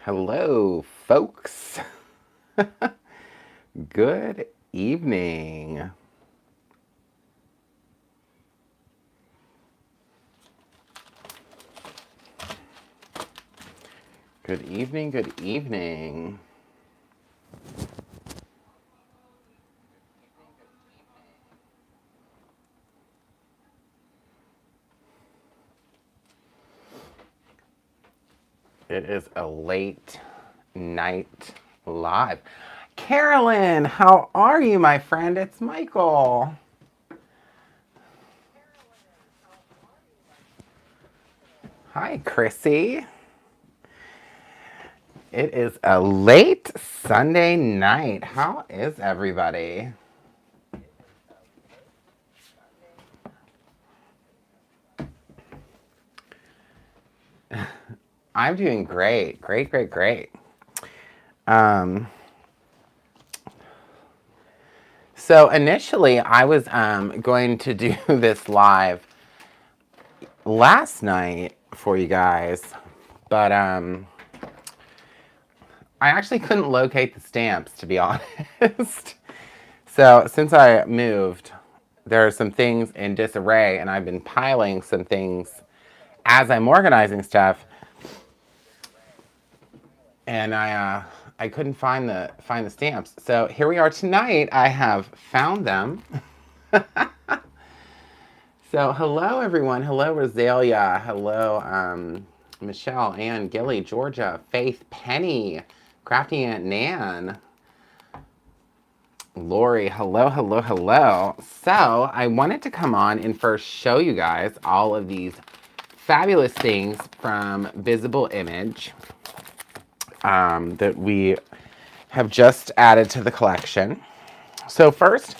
Hello, folks. Good evening. Good evening, good evening. It is a late night live. Carolyn, how are you, my friend? It's Michael. Hi, Chrissy. It is a late Sunday night. How is everybody? I'm doing great. Great, great, great. Um, so initially, I was going to do this live last night for you guys, but I actually couldn't locate the stamps, to be honest. So since I moved, there are some things in disarray, and I've been piling some things as I'm organizing stuff, and I couldn't find the stamps. So here we are tonight. I have found them. So hello everyone. Hello Rosalia. Hello Michelle, Ann, Gilly, Georgia, Faith, Penny, Crafty Aunt Nan, Lori. Hello, hello, hello. So I wanted to come on and first show you guys all of these fabulous things from Visible Image that we have just added to the collection. So first,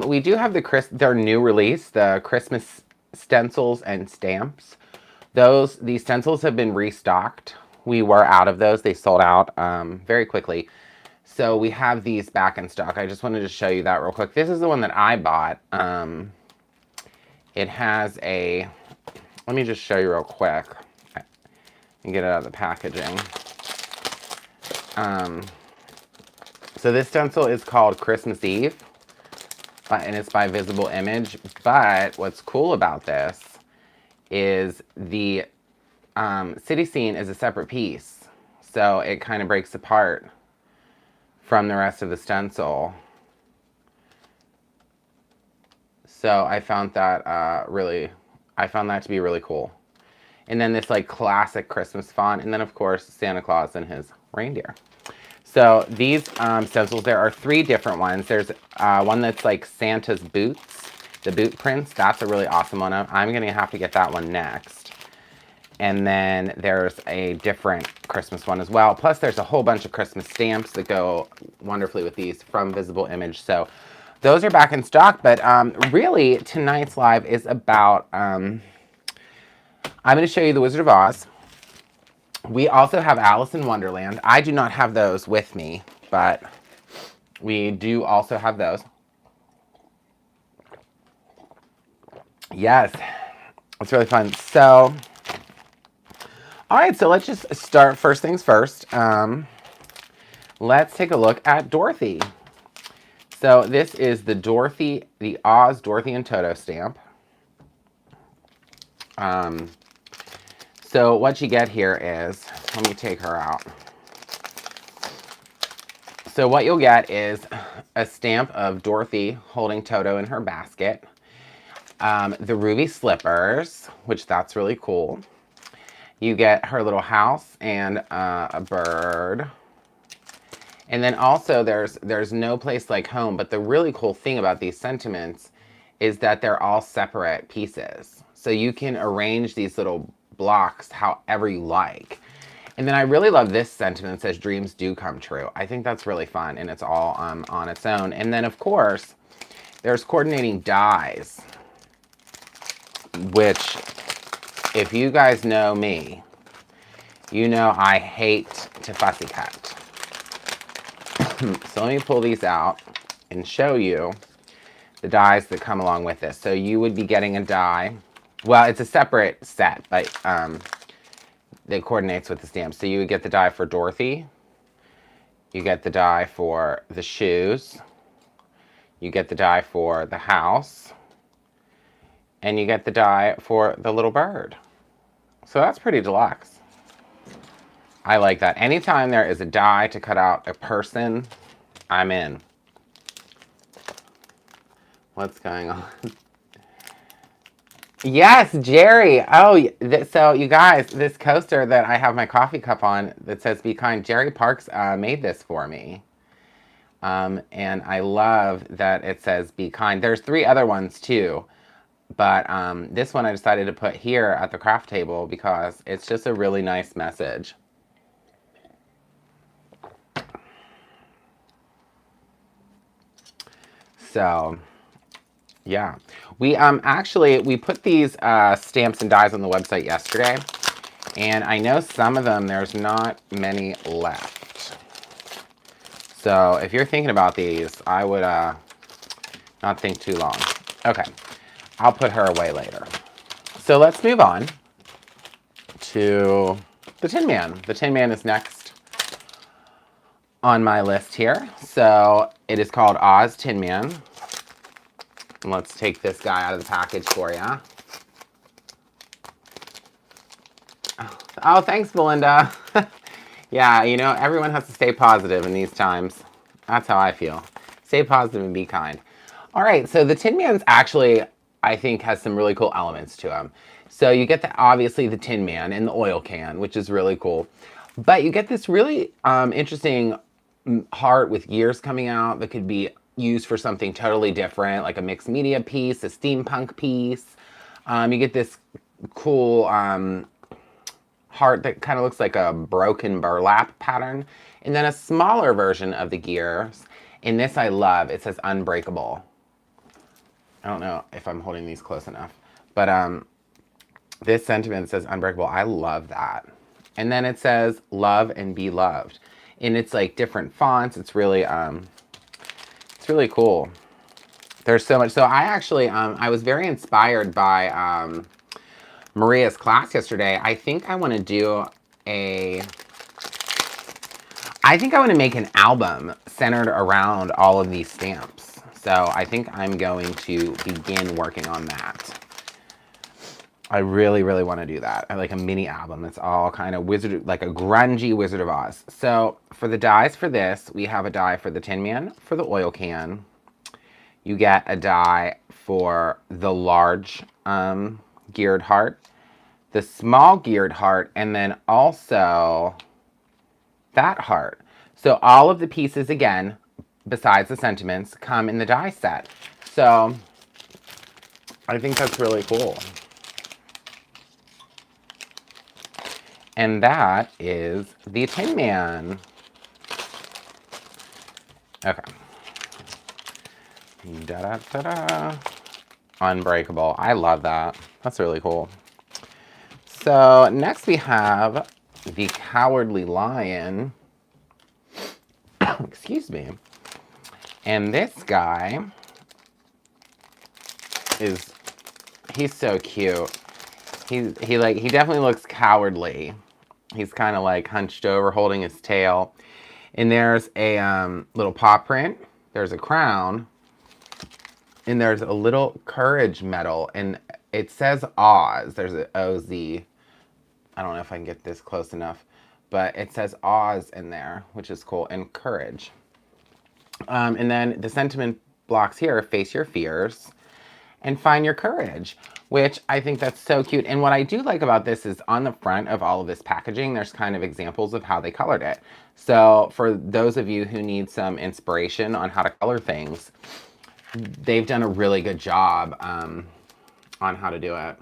we do have their new release, the Christmas stencils and stamps. These stencils have been restocked. We were out of those. They sold out very quickly. So we have these back in stock. I just wanted to show you that real quick. This is the one that I bought. It has a, let me just show you real quick and get it out of the packaging. So this stencil is called Christmas Eve, and it's by Visible Image. But what's cool about this is the city scene is a separate piece. So it kind of breaks apart from the rest of the stencil. So I found that to be really cool. And then this like classic Christmas font, and then of course Santa Claus and his reindeer. So these stencils, there are 3 different ones. There's one that's like Santa's boots, the boot prints. That's a really awesome one. I'm gonna have to get that one next. And then there's a different Christmas one as well. Plus there's a whole bunch of Christmas stamps that go wonderfully with these from Visible Image. So those are back in stock, but really tonight's live is about, I'm gonna show you the Wizard of Oz. We also have Alice in Wonderland. I do not have those with me, but we do also have those. Yes, it's really fun. So, all right, so let's just start first things first. Let's take a look at Dorothy. So this is the Oz, Dorothy, and Toto stamp. So what you get here is, let me take her out. So what you'll get is a stamp of Dorothy holding Toto in her basket. The ruby slippers, which that's really cool. You get her little house and a bird. And then also there's no place like home, but the really cool thing about these sentiments is that they're all separate pieces. So you can arrange these little blocks however you like. And then I really love this sentiment that says dreams do come true. I think that's really fun, and it's all on its own. And then of course, there's coordinating dies, which if you guys know me, you know I hate to fussy cut. So let me pull these out and show you the dies that come along with this. So you would be getting a die. Well, it's a separate set, but that coordinates with the stamp. So you would get the die for Dorothy. You get the die for the shoes. You get the die for the house. And you get the die for the little bird. So that's pretty deluxe. I like that. Anytime there is a die to cut out a person, I'm in. What's going on? Yes, Jerry. Oh, so you guys, this coaster that I have my coffee cup on that says "Be Kind," Jerry Parks made this for me. And I love that it says "Be Kind." There's 3 other ones too, but this one I decided to put here at the craft table because it's just a really nice message. So, yeah. We actually, we put these stamps and dies on the website yesterday, and I know some of them, there's not many left. So if you're thinking about these, I would not think too long. Okay, I'll put her away later. So let's move on to the Tin Man. The Tin Man is next on my list here. So it is called Oz Tin Man. Let's take this guy out of the package for you. Oh, thanks, Belinda. Yeah, you know, everyone has to stay positive in these times. That's how I feel. Stay positive and be kind. All right, so the Tin Man's actually, I think, has some really cool elements to him. So you get obviously the Tin Man and the oil can, which is really cool. But you get this really interesting heart with gears coming out that could be used for something totally different, like a mixed media piece, a steampunk piece. You get this cool heart that kind of looks like a broken burlap pattern, and then a smaller version of the gears. And this I love. It says Unbreakable. I don't know if I'm holding these close enough, but this sentiment says Unbreakable. I love that. And then it says Love and Be Loved, and it's like different fonts. It's really cool. There's so much. So I actually, I was very inspired by Maria's class yesterday. I think I want to do I think I want to make an album centered around all of these stamps. So I think I'm going to begin working on that. I really, really want to do that. I like a mini album. It's all kind of like a grungy Wizard of Oz. So for the dies for this, we have a die for the Tin Man, for the oil can. You get a die for the large geared heart, the small geared heart, and then also that heart. So all of the pieces, again, besides the sentiments, come in the die set. So I think that's really cool. And that is the Tin Man. Okay. Da-da-da-da. Unbreakable. I love that. That's really cool. So next we have the Cowardly Lion. Excuse me. And this guy he's so cute. He definitely looks cowardly. He's kind of like hunched over holding his tail. And there's a little paw print. There's a crown. And there's a little courage medal. And it says Oz. There's an O-Z. I don't know if I can get this close enough. But it says Oz in there, which is cool. And courage. And then the sentiment blocks here, face your fears and find your courage, which I think that's so cute. And what I do like about this is on the front of all of this packaging, there's kind of examples of how they colored it. So for those of you who need some inspiration on how to color things, they've done a really good job on how to do it.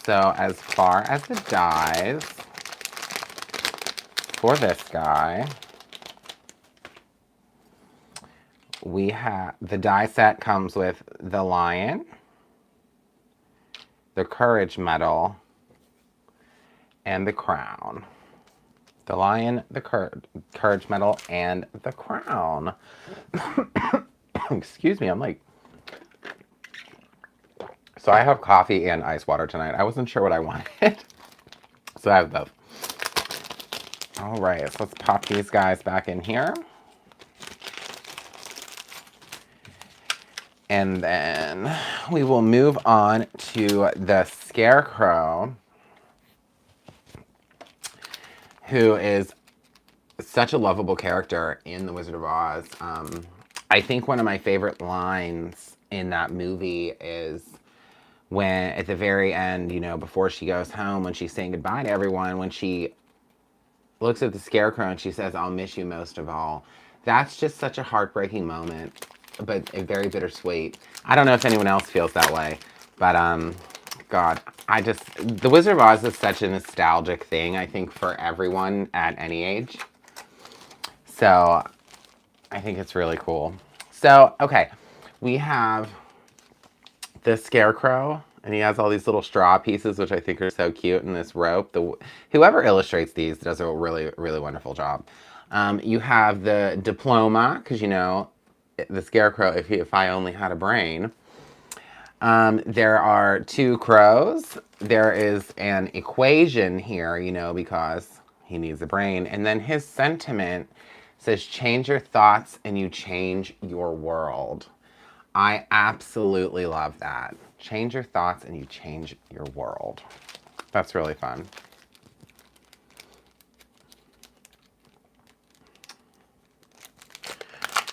So as far as the dies for this guy, we have the die set comes with the lion, the courage medal, and the crown. The lion, the courage medal, and the crown. Excuse me, I'm like So I have coffee and ice water tonight. I wasn't sure what I wanted. So I have both. All right, so let's pop these guys back in here. And then we will move on to the Scarecrow, who is such a lovable character in The Wizard of Oz. I think one of my favorite lines in that movie is when, at the very end, you know, before she goes home, when she's saying goodbye to everyone, when she looks at the Scarecrow and she says, "I'll miss you most of all." That's just such a heartbreaking moment, but very bittersweet. I don't know if anyone else feels that way, but God, The Wizard of Oz is such a nostalgic thing, I think, for everyone at any age. So I think it's really cool. So, okay, we have the Scarecrow, and he has all these little straw pieces, which I think are so cute, and this rope. Whoever illustrates these does a really, really wonderful job. You have the diploma, because, you know, the Scarecrow, if I only had a brain. There are 2 crows. There is an equation here, you know, because he needs a brain. And then his sentiment says, change your thoughts and you change your world. I absolutely love that. Change your thoughts and you change your world. That's really fun.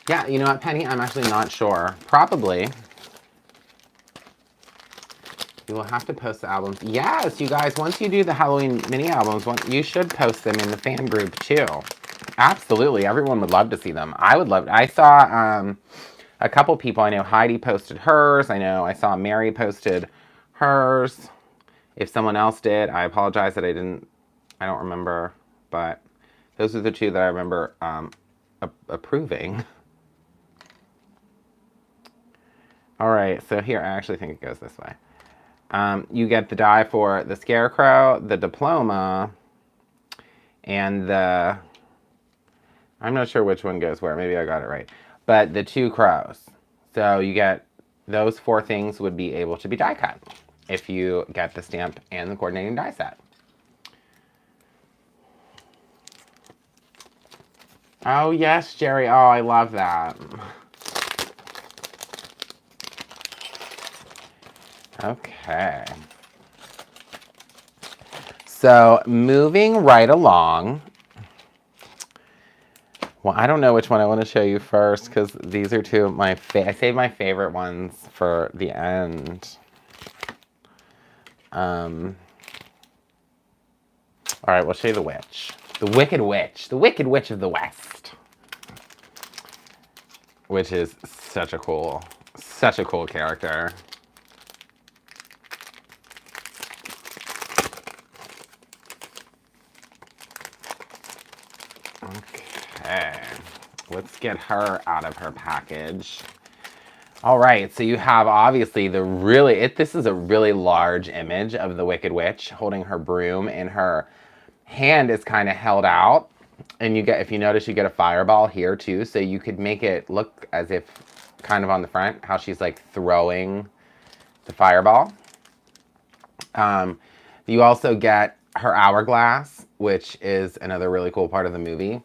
Yeah, you know what, Penny? I'm actually not sure. Probably. You will have to post the albums. Yes, you guys, once you do the Halloween mini albums, you should post them in the fan group too. Absolutely. Everyone would love to see them. I would love it. I saw a couple people. I know Heidi posted hers. I saw Mary posted hers. If someone else did, I apologize that I don't remember. But those are the 2 that I remember approving. All right, so here, I actually think it goes this way. You get the die for the Scarecrow, the diploma, and I'm not sure which one goes where. Maybe I got it right. But the 2 crows. So you get those 4 things would be able to be die cut if you get the stamp and the coordinating die set. Oh, yes, Jerry. Oh, I love that. Okay. So moving right along. Well, I don't know which one I want to show you first because these are 2 of my I saved my favorite ones for the end. All right, we'll show you the witch. The Wicked Witch. The Wicked Witch of the West. Which is such a cool character. Okay, let's get her out of her package. All right, so you have obviously this is a really large image of the Wicked Witch holding her broom, and her hand is kind of held out. And if you notice, you get a fireball here too, so you could make it look as if kind of on the front, how she's like throwing the fireball. You also get her hourglass, which is another really cool part of the movie.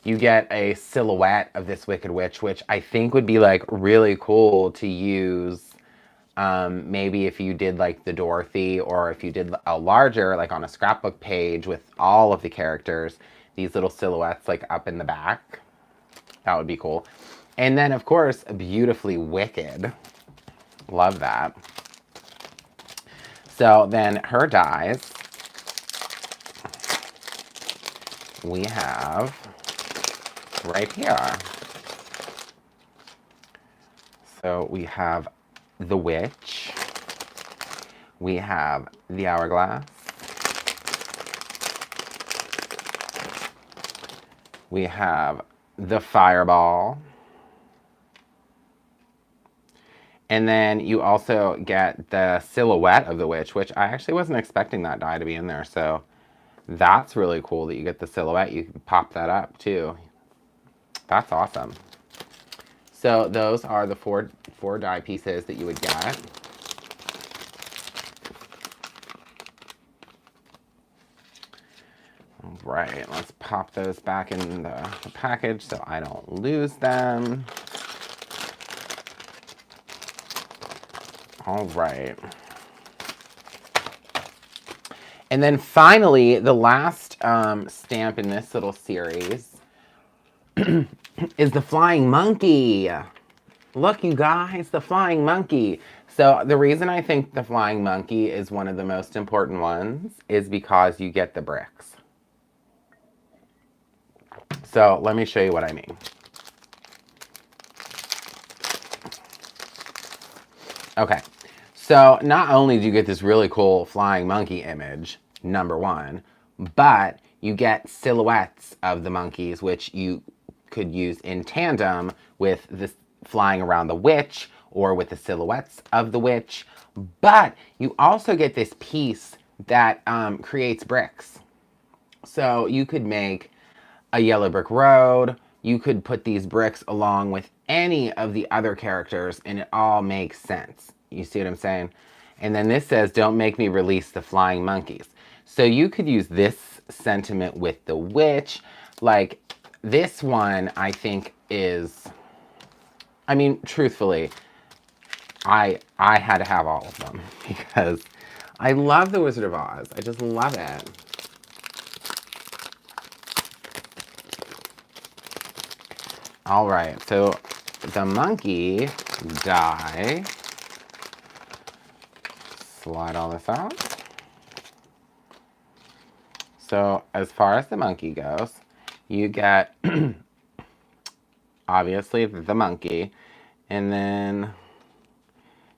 You get a silhouette of this Wicked Witch, which I think would be like really cool to use maybe if you did like the Dorothy, or if you did a larger, like on a scrapbook page with all of the characters, these little silhouettes like up in the back. That would be cool. And then of course, beautifully wicked. Love that. So then her dies. We have right here. So we have the witch. We have the hourglass. We have the fireball. And then you also get the silhouette of the witch, which I actually wasn't expecting that die to be in there. So that's really cool that you get the silhouette. You can pop that up too. That's awesome. So those are the four die pieces that you would get. right, let's pop those back in the package so I don't lose them. All right. And then finally, the last stamp in this little series is the Flying Monkey. Look, you guys, the Flying Monkey. So the reason I think the Flying Monkey is one of the most important ones is because you get the bricks. So let me show you what I mean. Okay, so not only do you get this really cool flying monkey image, number one, but you get silhouettes of the monkeys, which you could use in tandem with this flying around the witch or with the silhouettes of the witch. But you also get this piece that creates bricks. So you could make a yellow brick road. You could put these bricks along with any of the other characters and it all makes sense. You see what I'm saying? And then this says, don't make me release the flying monkeys. So you could use this sentiment with the witch. Like this one, I think is, I mean, truthfully, I had to have all of them because I love The Wizard of Oz. I just love it. All right, so the monkey die. Slide all this out. So as far as the monkey goes, you get obviously the monkey, and then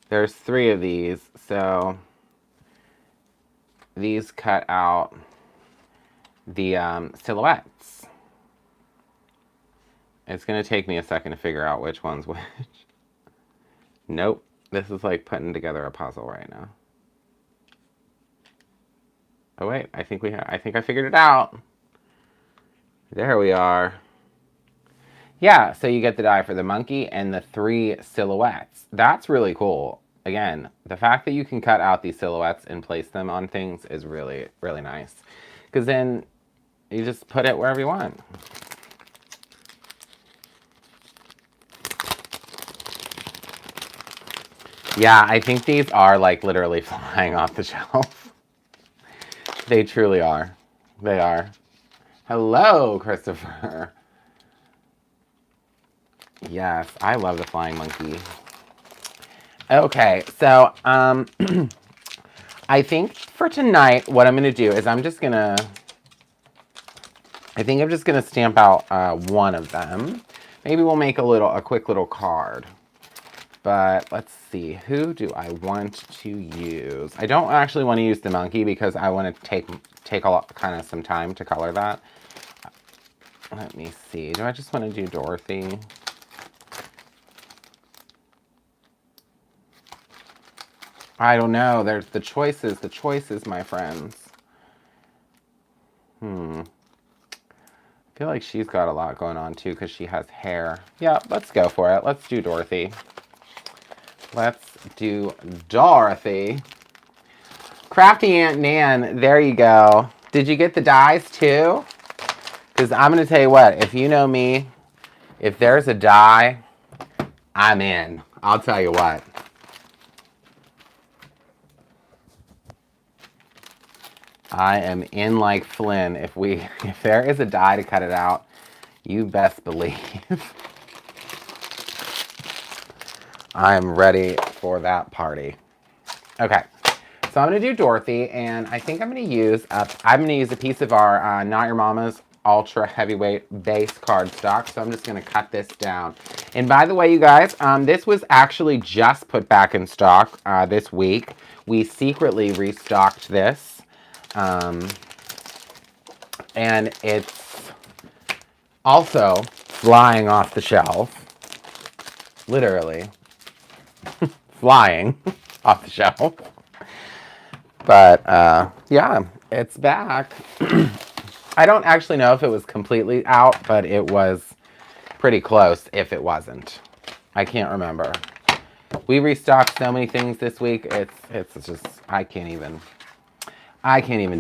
there's 3 of these. So these cut out the silhouettes. It's going to take me a second to figure out which one's which. Nope. This is like putting together a puzzle right now. Oh wait, I think I figured it out. There we are. Yeah, so you get the die for the monkey and the 3 silhouettes. That's really cool. Again, the fact that you can cut out these silhouettes and place them on things is really, really nice. Because then you just put it wherever you want. Yeah, I think these are like literally flying off the shelf. They truly are. They are. Hello, Christopher. Yes, I love the flying monkey. Okay, so I think for tonight, what I'm gonna do is I think I'm just gonna stamp out one of them. Maybe we'll make a quick little card. But let's see, who do I want to use? I don't actually want to use the monkey because I want to take kind of some time to color that. Let me see, do I just want to do Dorothy? I don't know, there's the choices, my friends. I feel like she's got a lot going on too because she has hair. Yeah, let's go for it. Let's do Dorothy. Let's do Dorothy. Crafty Aunt Nan, there you go. Did you get the dies too? Because I'm going to tell you what, if you know me, if there's a die, I'm in. I'll tell you what. I am in like Flynn. If there is a die to cut it out, you best believe. I am ready for that party. Okay, so I'm gonna do Dorothy, and I think I'm gonna use a piece of our Not Your Mama's Ultra Heavyweight Base cardstock. So I'm just gonna cut this down. And by the way, you guys, this was actually just put back in stock this week. We secretly restocked this, and it's also flying off the shelf, literally. Flying off the shelf. But yeah, it's back. I don't actually know if it was completely out, but it was pretty close if it wasn't. I can't remember. We restocked so many things this week. It's just I can't even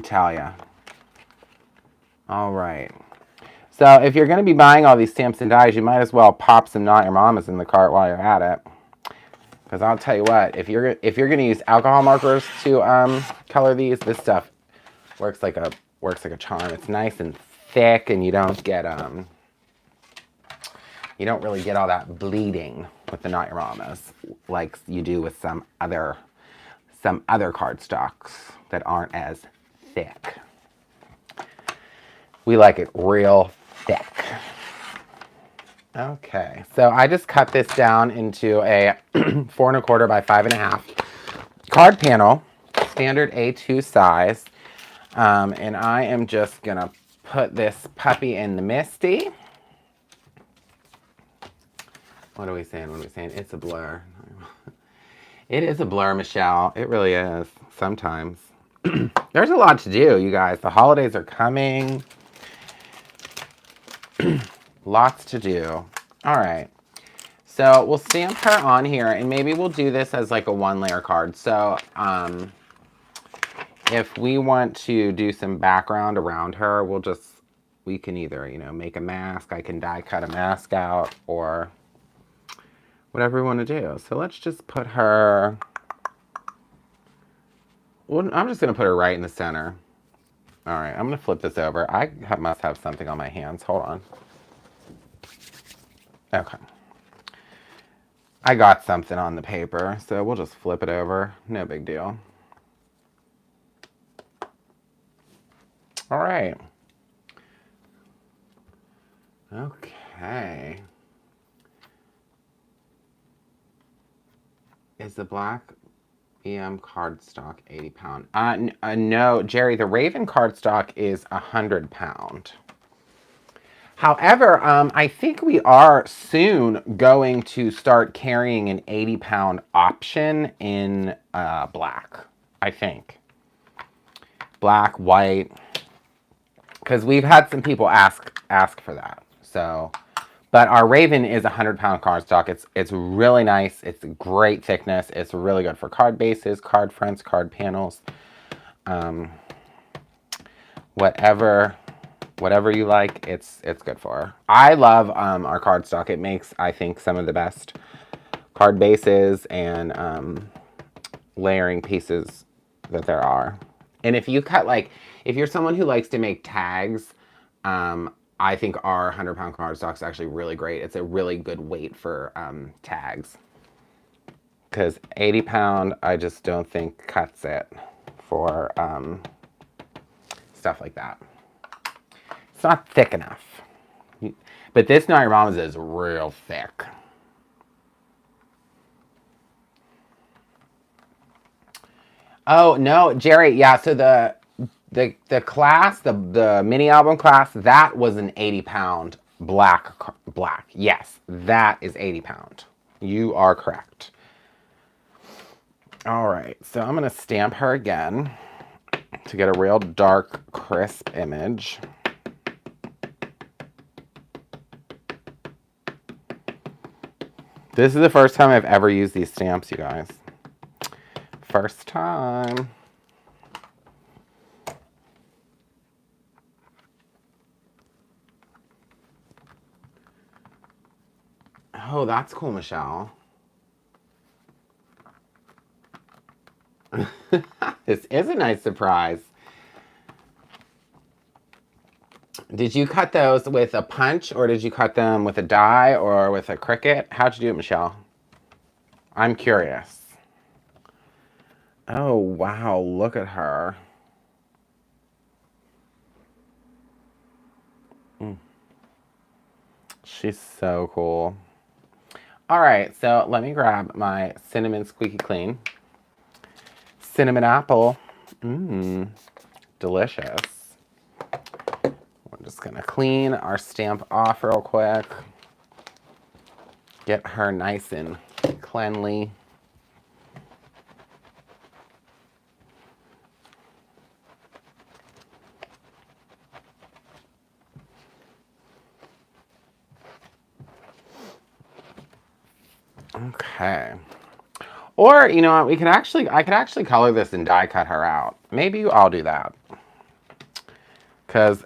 tell you. All right. So if you're going to be buying all these stamps and dies, you might as well pop some Not Your Mamas in the cart while you're at it. Because I'll tell you what, if you're going to use alcohol markers to color these, this stuff works like a charm. It's nice and thick, and you don't really get all that bleeding with the Not Your Mamas like you do with some other cardstocks that aren't as thick. We like it real thick. Okay, so I just cut this down into a 4 1/4 by 5 1/2 card panel, standard A2 size. And I am just gonna put this puppy in the Misty. What are we saying? It's a blur. It is a blur, Michelle. It really is, sometimes. There's a lot to do, you guys. The holidays are coming. Lots to do. All right. So we'll stamp her on here, and maybe we'll do this as like a 1-layer card. So if we want to do some background around her, we can either, make a mask. I can die cut a mask out, or whatever we want to do. So let's just put her, well, I'm just going to put her right in the center. All right, I'm going to flip this over. I must have something on my hands. Hold on. Okay. I got something on the paper, so we'll just flip it over. No big deal. All right. Okay. Is the black BM cardstock 80 pound? No, Jerry, the Raven cardstock is 100 pound. However, I think we are soon going to start carrying an 80 pound option in black, I think. Black, white, because we've had some people ask for that. So, but our Raven is 100 pound cardstock. It's really nice. It's great thickness. It's really good for card bases, card fronts, card panels. Whatever you like, it's good for. I love our cardstock. It makes, I think, some of the best card bases and layering pieces that there are. And if you cut, if you're someone who likes to make tags, I think our 100 pound cardstock is actually really great. It's a really good weight for tags. Because 80 pound, I just don't think cuts it for stuff like that. It's not thick enough. But this Not Your Mama's is real thick. Oh, no, Jerry, yeah, so the class, the mini album class, that was an 80 pound black. Yes, that is 80 pound. You are correct. All right, so I'm going to stamp her again to get a real dark, crisp image. This is the first time I've ever used these stamps, you guys. First time. Oh, that's cool, Michelle. This is a nice surprise. Did you cut those with a punch, or did you cut them with a die or with a Cricut? How'd you do it, Michelle? I'm curious. Oh, wow, look at her. She's so cool. All right, so let me grab my cinnamon squeaky clean. Cinnamon apple. Delicious. We're just gonna clean our stamp off real quick. Get her nice and cleanly. Okay. Or, you know what, I could actually color this and die cut her out. Maybe I'll do that. Because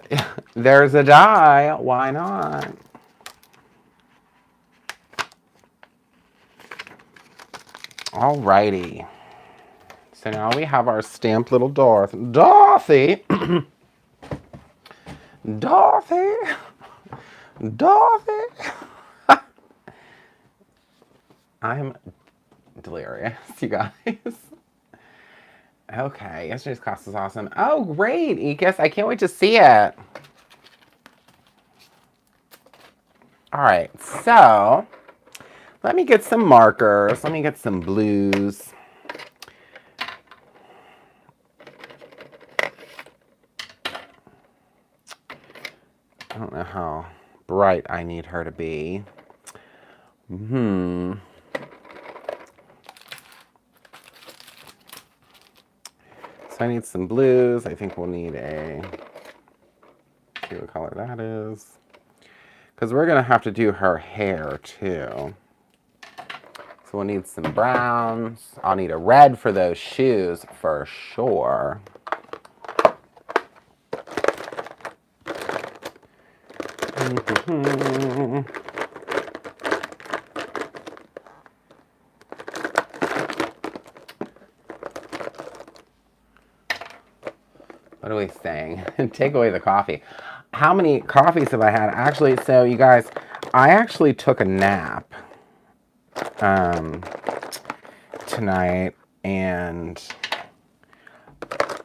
there's a die. Why not? Alrighty. So now we have our stamped little Dorothy. Dorothy. Dorothy. I'm delirious, you guys. Okay, yesterday's class was awesome. Oh, great, Ekis. I can't wait to see it. All right, so let me get some markers. Let me get some blues. I don't know how bright I need her to be. So I need some blues. I think we'll need see what color that is. Because we're going to have to do her hair too. So we'll need some browns. I'll need a red for those shoes for sure. What are we saying? Take away the coffee. How many coffees have I had? Actually, so you guys, I actually took a nap tonight, and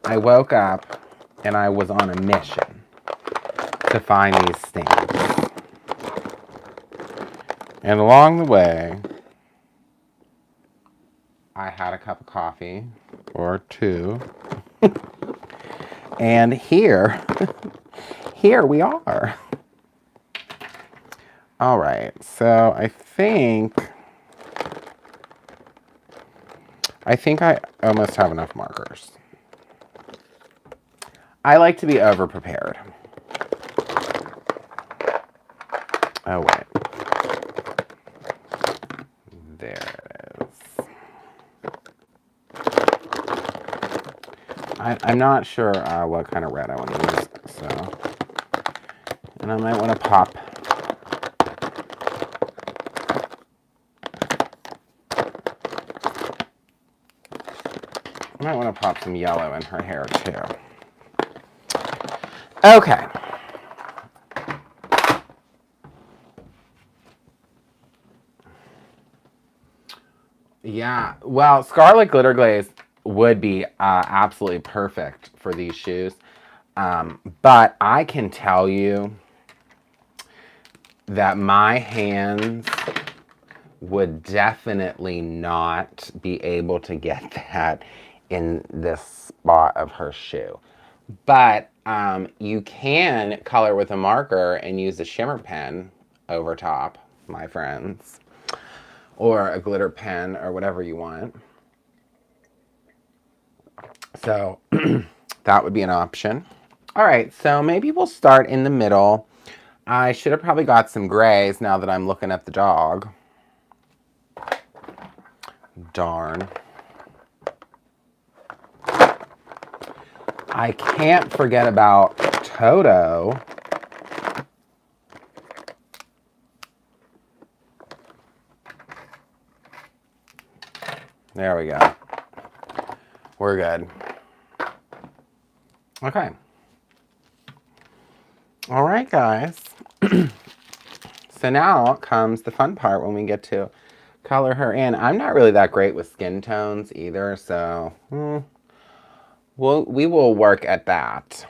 I woke up and I was on a mission to find these stamps. And along the way, I had a cup of coffee or two. And here we are. All right, so I think I almost have enough markers. I like to be over-prepared. Oh, wait. There it is. I'm not sure what kind of red I want to use, so. And I might want to pop. I might want to pop some yellow in her hair, too. Okay. Yeah, well, Scarlet Glitter Glaze would be absolutely perfect for these shoes. But I can tell you that my hands would definitely not be able to get that in this spot of her shoe. But you can color with a marker and use a shimmer pen over top, my friends. Or a glitter pen or whatever you want. So that would be an option. All right, so maybe we'll start in the middle. I should have probably got some grays now that I'm looking at the dog. Darn. I can't forget about Toto. There we go. We're good. Okay. All right, guys. So now comes the fun part when we get to color her in. I'm not really that great with skin tones either, so we will work at that.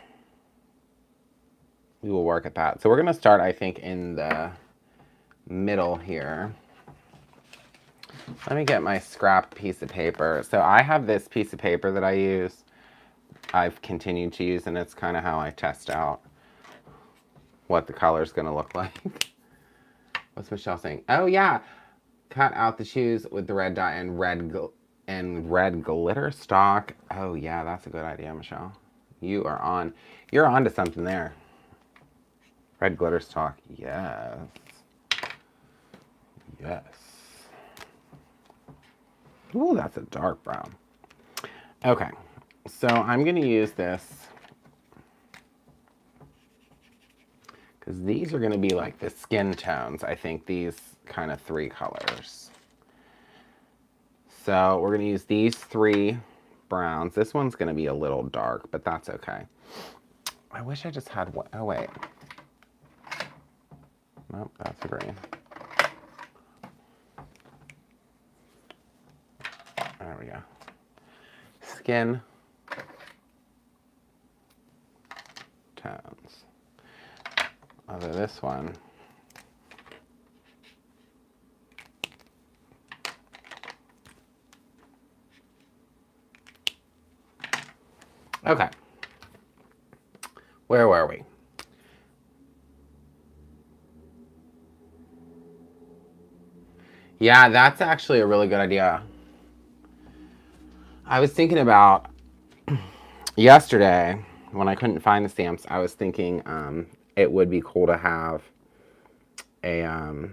We will work at that. So we're going to start, I think, in the middle here. Let me get my scrap piece of paper. So I have this piece of paper that I use. I've continued to use, and it's kind of how I test out what the color's going to look like. What's Michelle saying? Oh, yeah. Cut out the shoes with the red dye and red glitter stock. Oh, yeah, that's a good idea, Michelle. You're on to something there. Red glitter stock. Yes. Yes. Ooh, that's a dark brown. Okay. So I'm going to use this Because these are going to be like the skin tones, I think, these kind of 3 colors. So we're going to use these 3 browns. This one's going to be a little dark, but that's okay. I wish I just had one. Oh, wait. Nope, that's a green. There we go. Skin tones. Although this one, okay. Where were we? Yeah, that's actually a really good idea. I was thinking about yesterday when I couldn't find the stamps, I was thinking it would be cool to have a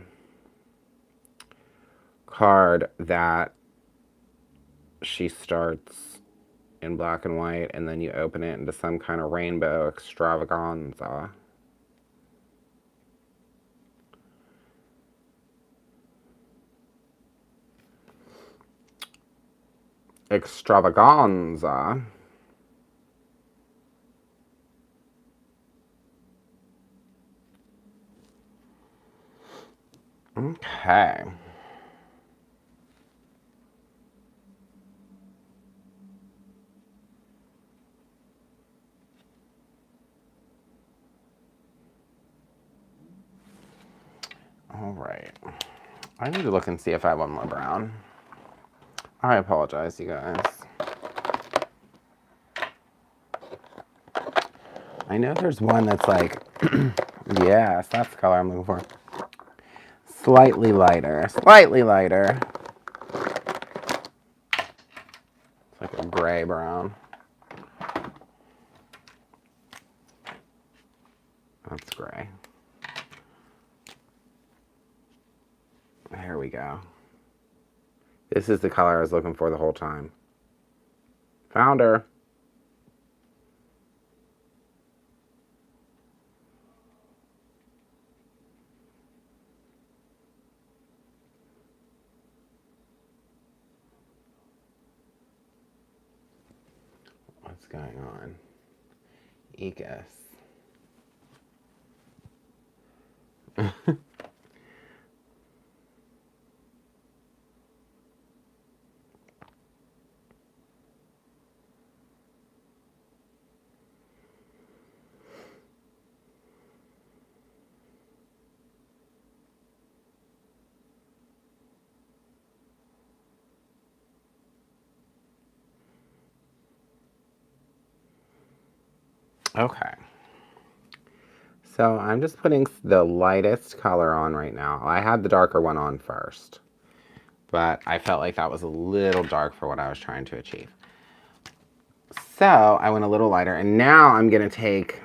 card that she starts in black and white and then you open it into some kind of rainbow extravaganza. Extravaganza. Okay. All right. I need to look and see if I have one more brown. I apologize, you guys. I know there's one that's like, yes, that's the color I'm looking for. Slightly lighter, slightly lighter. It's like a gray brown. That's gray. There we go. This is the color I was looking for the whole time. Found her. What's going on? Ecus. Okay. So I'm just putting the lightest color on right now. I had the darker one on first, but I felt like that was a little dark for what I was trying to achieve. So I went a little lighter, and now I'm going to take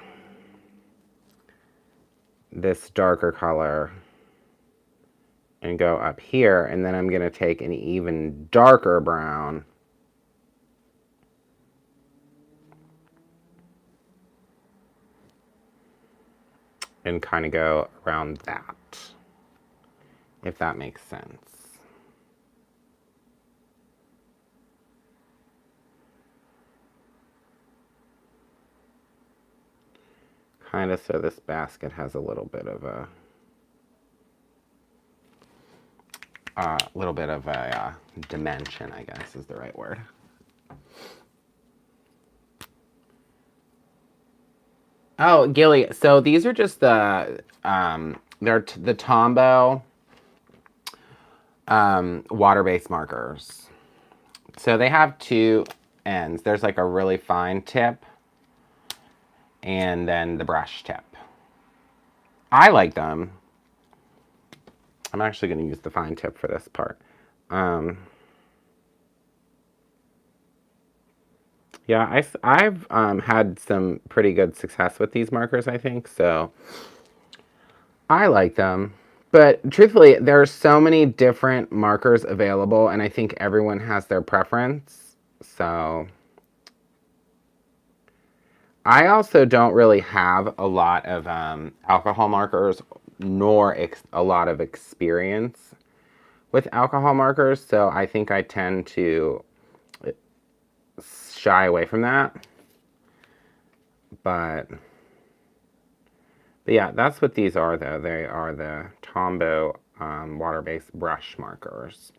this darker color and go up here, and then I'm going to take an even darker brown and kind of go around that, if that makes sense. Kind of so this basket has a little bit of a dimension, I guess is the right word. Oh, Gilly, so these are just the, they're the Tombow water-based markers. So they have 2 ends. There's like a really fine tip and then the brush tip. I like them. I'm actually going to use the fine tip for this part. Yeah, I've had some pretty good success with these markers, I think, so I like them. But truthfully, there are so many different markers available, and I think everyone has their preference. So I also don't really have a lot of alcohol markers, nor a lot of experience with alcohol markers, so I think I tend to shy away from that. But yeah, that's what these are, though. They are the Tombow water-based brush markers.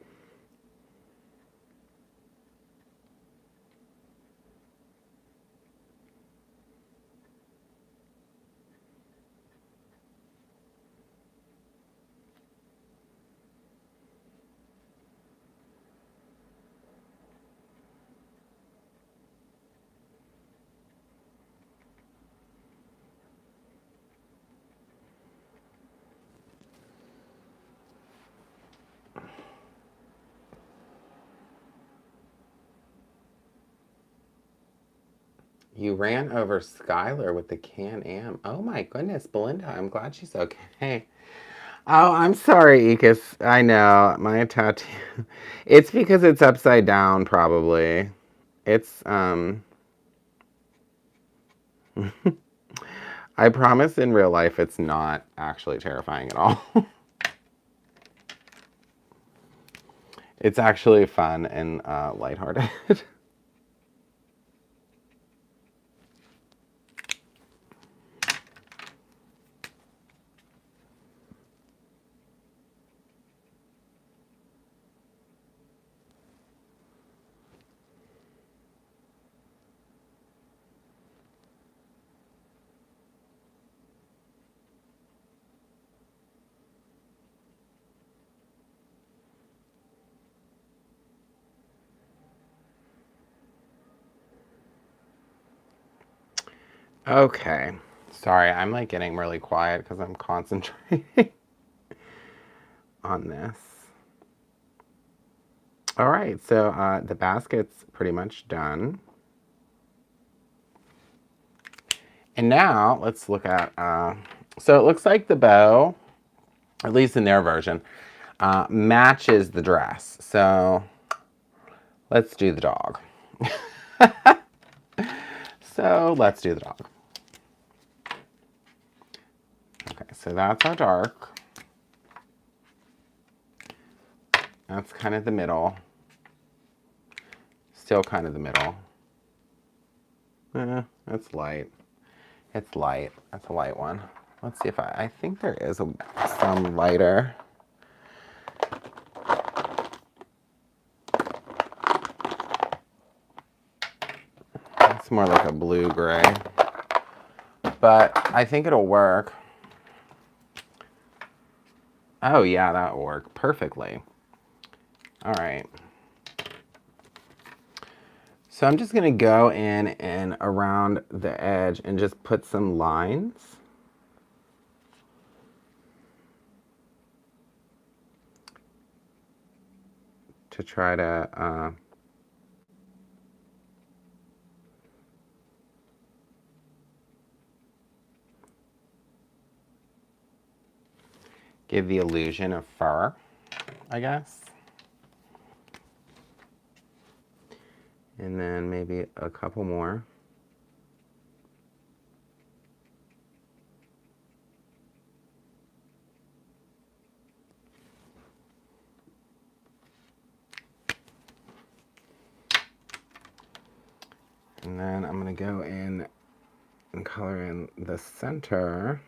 You ran over Skylar with the Can-Am. Oh my goodness, Belinda, I'm glad she's okay. Oh, I'm sorry, Ekis. I know, my tattoo. It's because it's upside down, probably. It's, I promise in real life it's not actually terrifying at all. It's actually fun and lighthearted. Okay. Sorry, I'm like getting really quiet because I'm concentrating on this. All right, so the basket's pretty much done. And now let's look at, so it looks like the bow, at least in their version, matches the dress. So let's do the dog. So let's do the dog. Okay, so that's our dark. That's kind of the middle. Still kind of the middle. It's light. It's light. That's a light one. Let's see if I think there is some lighter. It's more like a blue-gray. But I think it'll work. Oh yeah, that'll work perfectly. All right. So I'm just gonna go in and around the edge and just put some lines. To try to give the illusion of fur, I guess. And then maybe a couple more. And then I'm gonna go in and color in the center.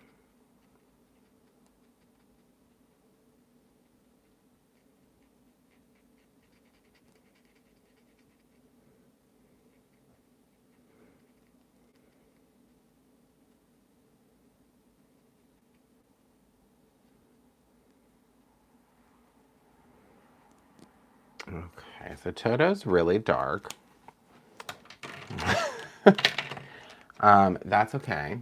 Okay, so Toto's really dark. That's okay.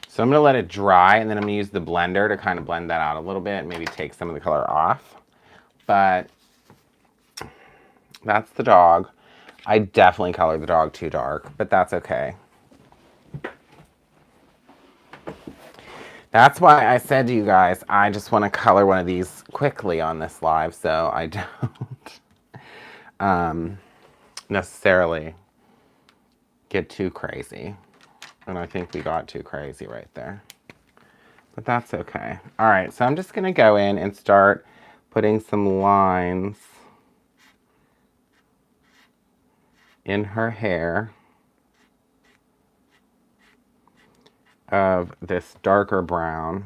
So I'm gonna let it dry and then I'm gonna use the blender to kind of blend that out a little bit, maybe take some of the color off. But that's the dog. I definitely colored the dog too dark, but that's okay. That's why I said to you guys, I just want to color one of these quickly on this live so I don't necessarily get too crazy. And I think we got too crazy right there. But that's okay. All right, so I'm just going to go in and start putting some lines in her hair of this darker brown.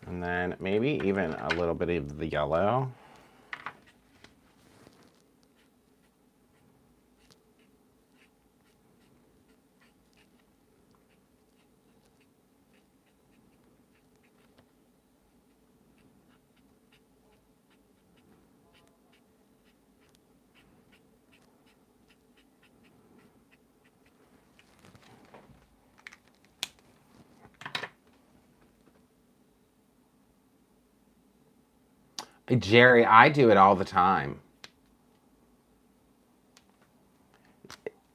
And then maybe even a little bit of the yellow. Jerry, I do it all the time.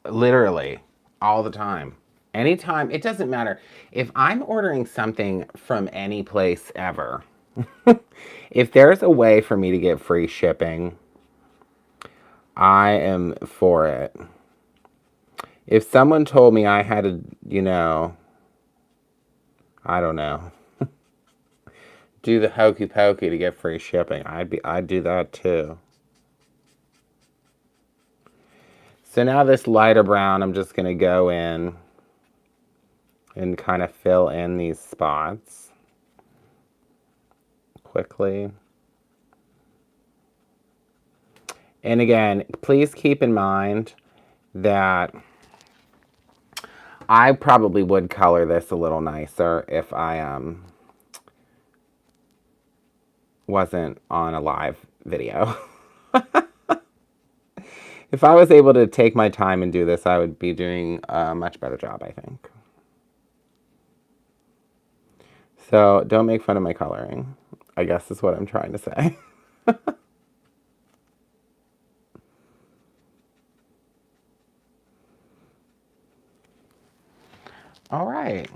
Literally, all the time. Anytime, it doesn't matter. If I'm ordering something from any place ever, if there's a way for me to get free shipping, I am for it. If someone told me I had to, I don't know, do the hokey pokey to get free shipping, I'd do that too. So now this lighter brown, I'm just going to go in and kind of fill in these spots quickly. And again, please keep in mind that I probably would color this a little nicer if I wasn't on a live video. If I was able to take my time and do this, I would be doing a much better job, I think. So don't make fun of my coloring, I guess is what I'm trying to say. All right.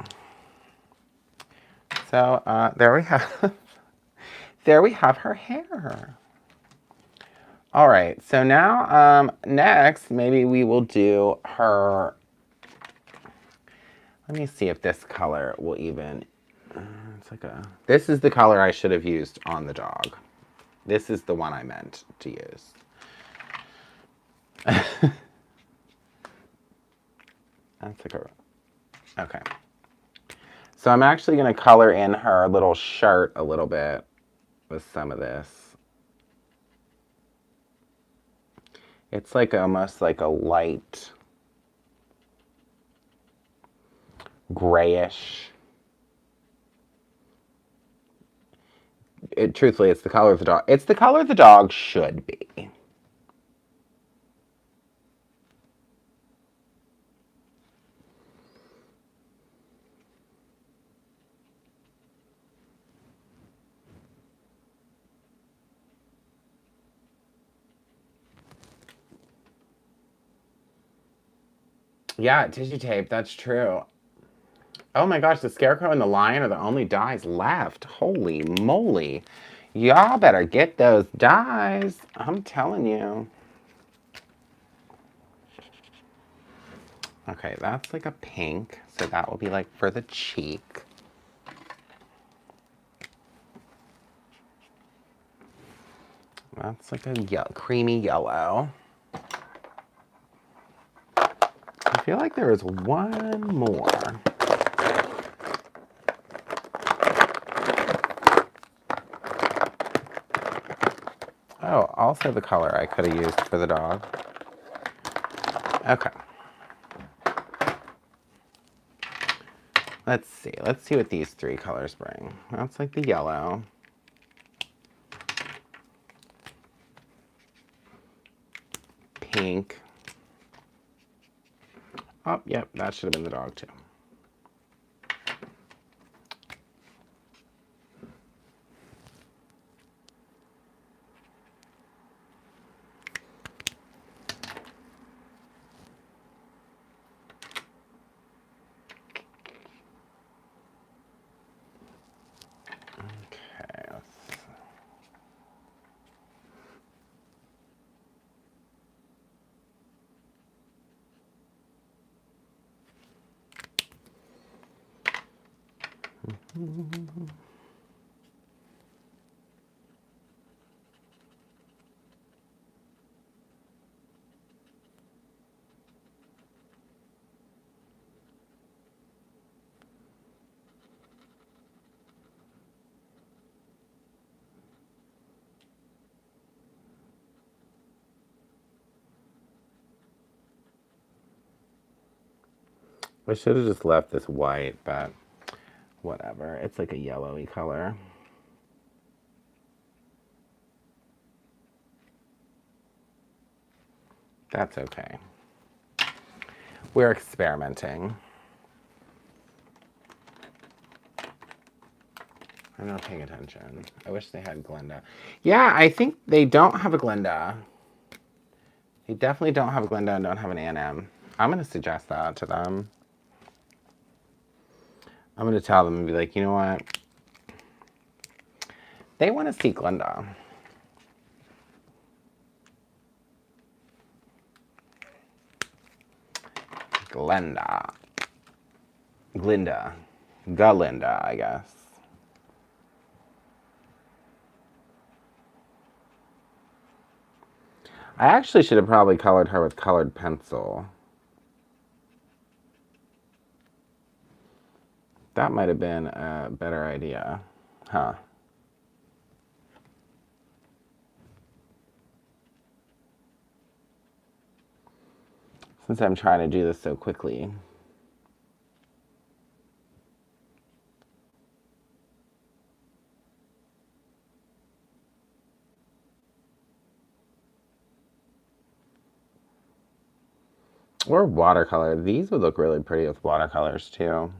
So there we have, there we have her hair. All right, so now next maybe we will do her, let me see if this color will even, it's like this is the color I should have used on the dog. This is the one I meant to use. That's like okay. So I'm actually going to color in her little shirt a little bit with some of this. It's like almost like a light grayish. Truthfully, it's the color of the dog. It's the color the dog should be. Yeah, tissue tape, that's true. Oh my gosh, the Scarecrow and the Lion are the only dies left. Holy moly. Y'all better get those dies. I'm telling you. Okay, that's like a pink, so that will be like for the cheek. That's like a creamy yellow. I feel like there is one more. Oh, also the color I could have used for the dog. Okay. Let's see. Let's see what these three colors bring. That's like the yellow. Pink. Oh, yep, that should have been the dog too. Okay, I should have just left this white, but whatever. It's like a yellowy color. That's okay. We're experimenting. I'm not paying attention. I wish they had Glenda. Yeah, I think they don't have a Glenda. They definitely don't have a Glenda and don't have an A&M. I'm going to suggest that to them. I'm going to tell them and be like, you know what? They want to see Glenda. Glinda, Galinda, I guess. I actually should have probably colored her with colored pencil. That might have been a better idea, huh? Since I'm trying to do this so quickly. Or watercolor. These would look really pretty with watercolors too.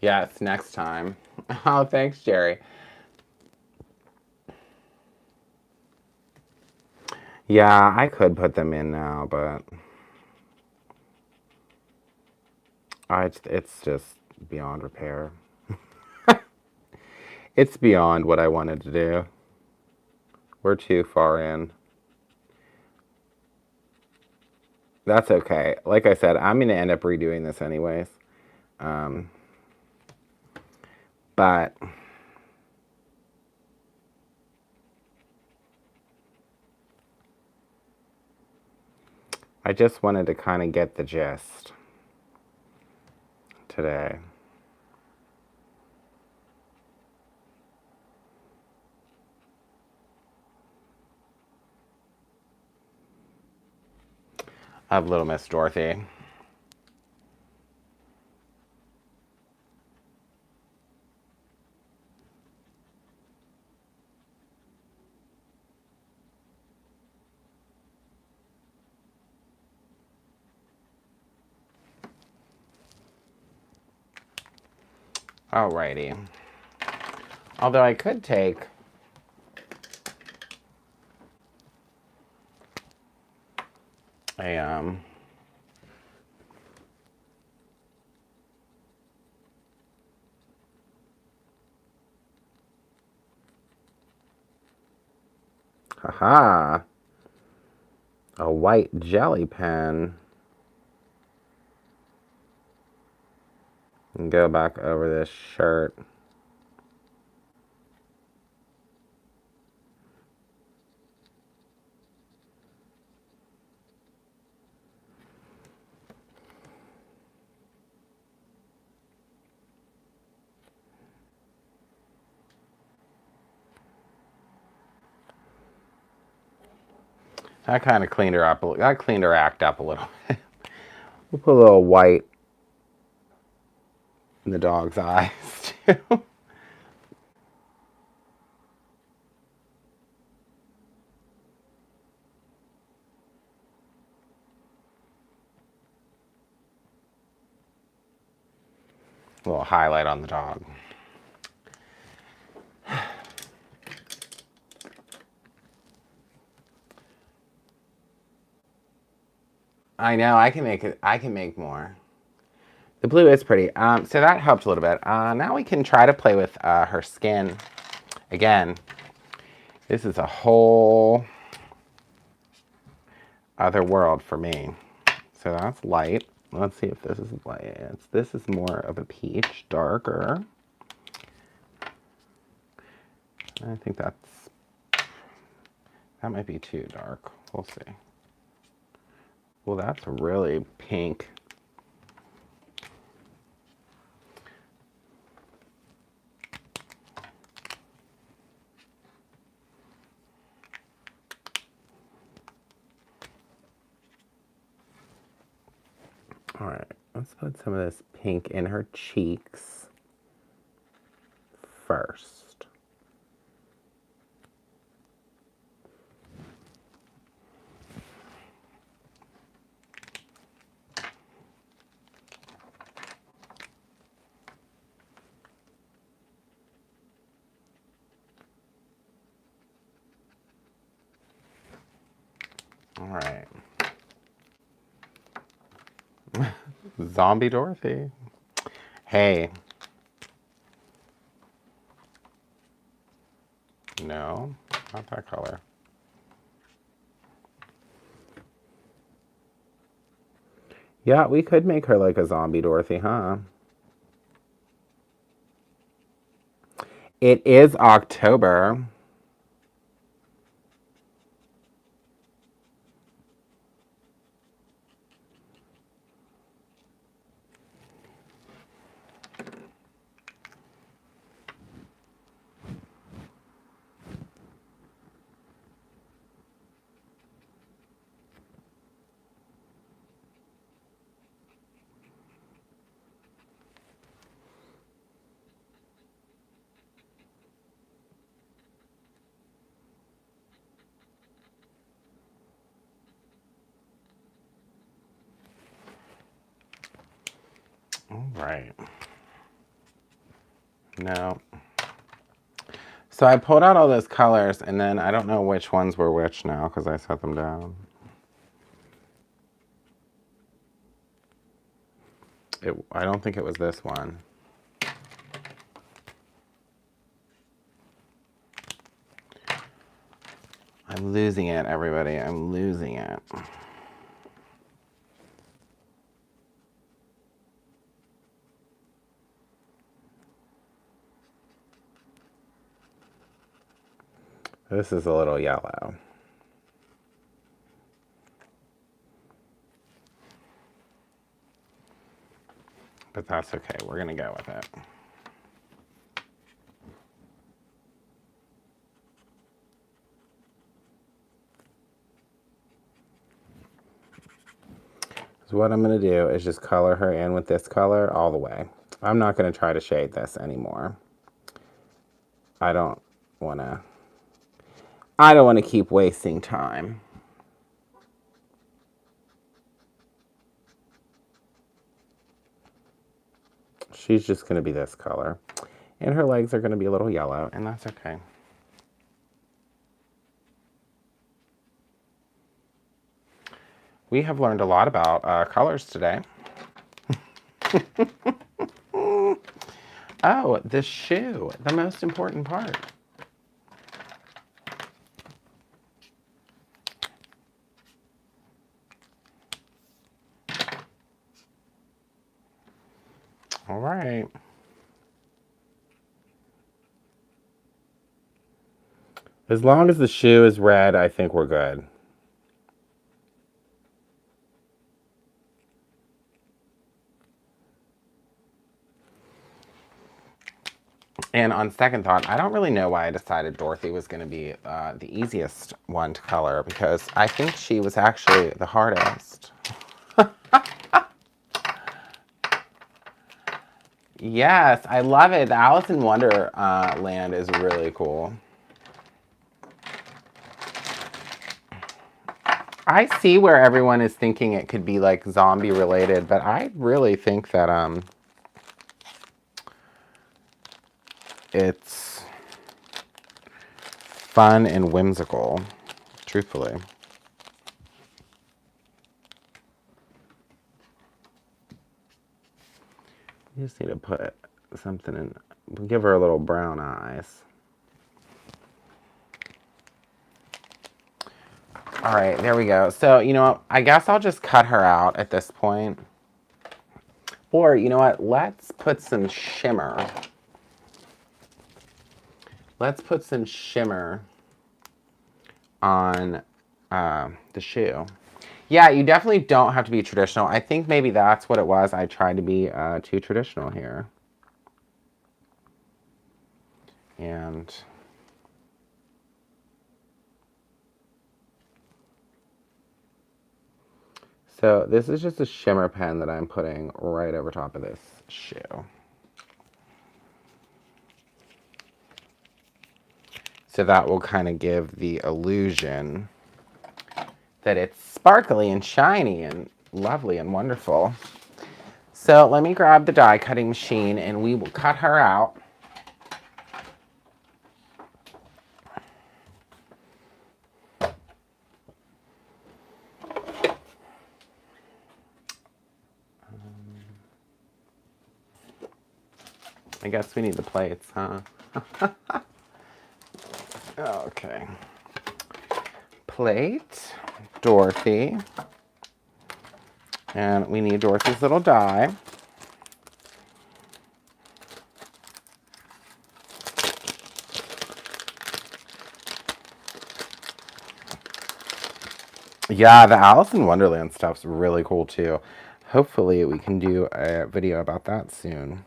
Yes, next time. Oh, thanks, Jerry. Yeah, I could put them in now, but it's just beyond repair. It's beyond what I wanted to do. We're too far in. That's okay. Like I said, I'm going to end up redoing this anyways. But I just wanted to kind of get the gist today. Of Little Miss Dorothy. Alrighty. Although I could take a Haha. A white jelly pen. And go back over this shirt. That kind of cleaned her up. That cleaned her act up a little bit. We'll put a little white in the dog's eyes too. A little highlight on the dog. I know, I can make it. I can make more. The blue is pretty. So that helped a little bit. Now we can try to play with her skin. Again, this is a whole other world for me. So that's light. Let's see if this is light. This is more of a peach, darker. I think that might be too dark. We'll see. Well, that's really pink. All right, let's put some of this pink in her cheeks first. All right. Zombie Dorothy. Hey. No, not that color. Yeah, we could make her like a zombie Dorothy, huh? It is October. All right. No. So I pulled out all those colors, and then I don't know which ones were which now because I set them down. I don't think it was this one. I'm losing it, everybody. I'm losing it. This is a little yellow. But that's okay. We're going to go with it. So what I'm going to do is just color her in with this color all the way. I'm not going to try to shade this anymore. I don't want to keep wasting time. She's just going to be this color. And her legs are going to be a little yellow, and that's okay. We have learned a lot about colors today. Oh, the shoe, the most important part. right. As long as the shoe is red, I think we're good. And on second thought, I don't really know why I decided Dorothy was going to be the easiest one to color, because I think she was actually the hardest. Yes, I love it. The Alice in Wonderland is really cool. I see where everyone is thinking it could be like zombie related, but I really think that it's fun and whimsical, truthfully. You just need to put something in, give her a little brown eyes. All right, there we go. So, you know what? I guess I'll just cut her out at this point. Or, you know what? Let's put some shimmer. Let's put some shimmer on the shoe. Yeah, you definitely don't have to be traditional. I think maybe that's what it was. I tried to be too traditional here. And so this is just a shimmer pen that I'm putting right over top of this shoe. So that will kind of give the illusion that it's sparkly and shiny and lovely and wonderful. So let me grab the die cutting machine and we will cut her out. I guess we need the plates, huh? Okay. Plate, Dorothy. And we need Dorothy's little die. Yeah, the Alice in Wonderland stuff's really cool too. Hopefully we can do a video about that soon.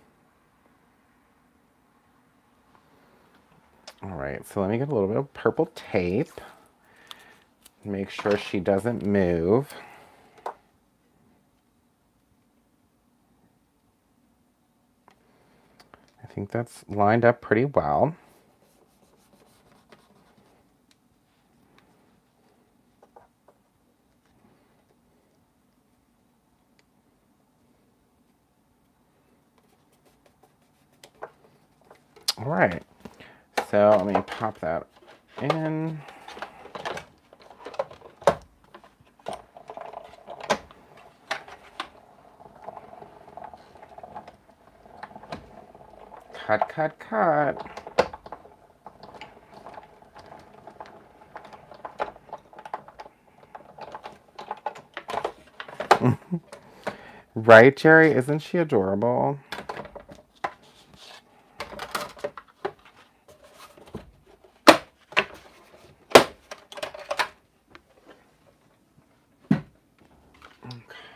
All right, so let me get a little bit of purple tape. Make sure she doesn't move. I think that's lined up pretty well. All right, so let me pop that in. Cut, cut, cut. Right, Jerry? Isn't she adorable?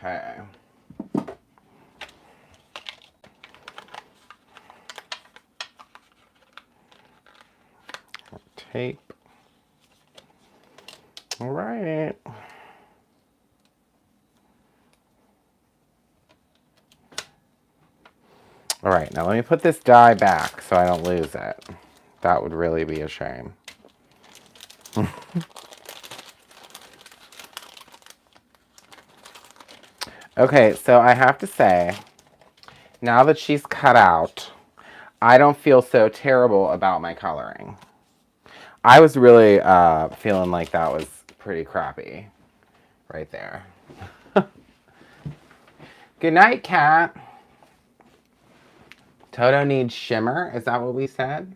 Okay. Tape. All right. All right, now let me put this die back so I don't lose it. That would really be a shame. Okay, so I have to say, now that she's cut out, I don't feel so terrible about my coloring. I was really feeling like that was pretty crappy right there. Good night, cat. Toto needs shimmer. Is that what we said?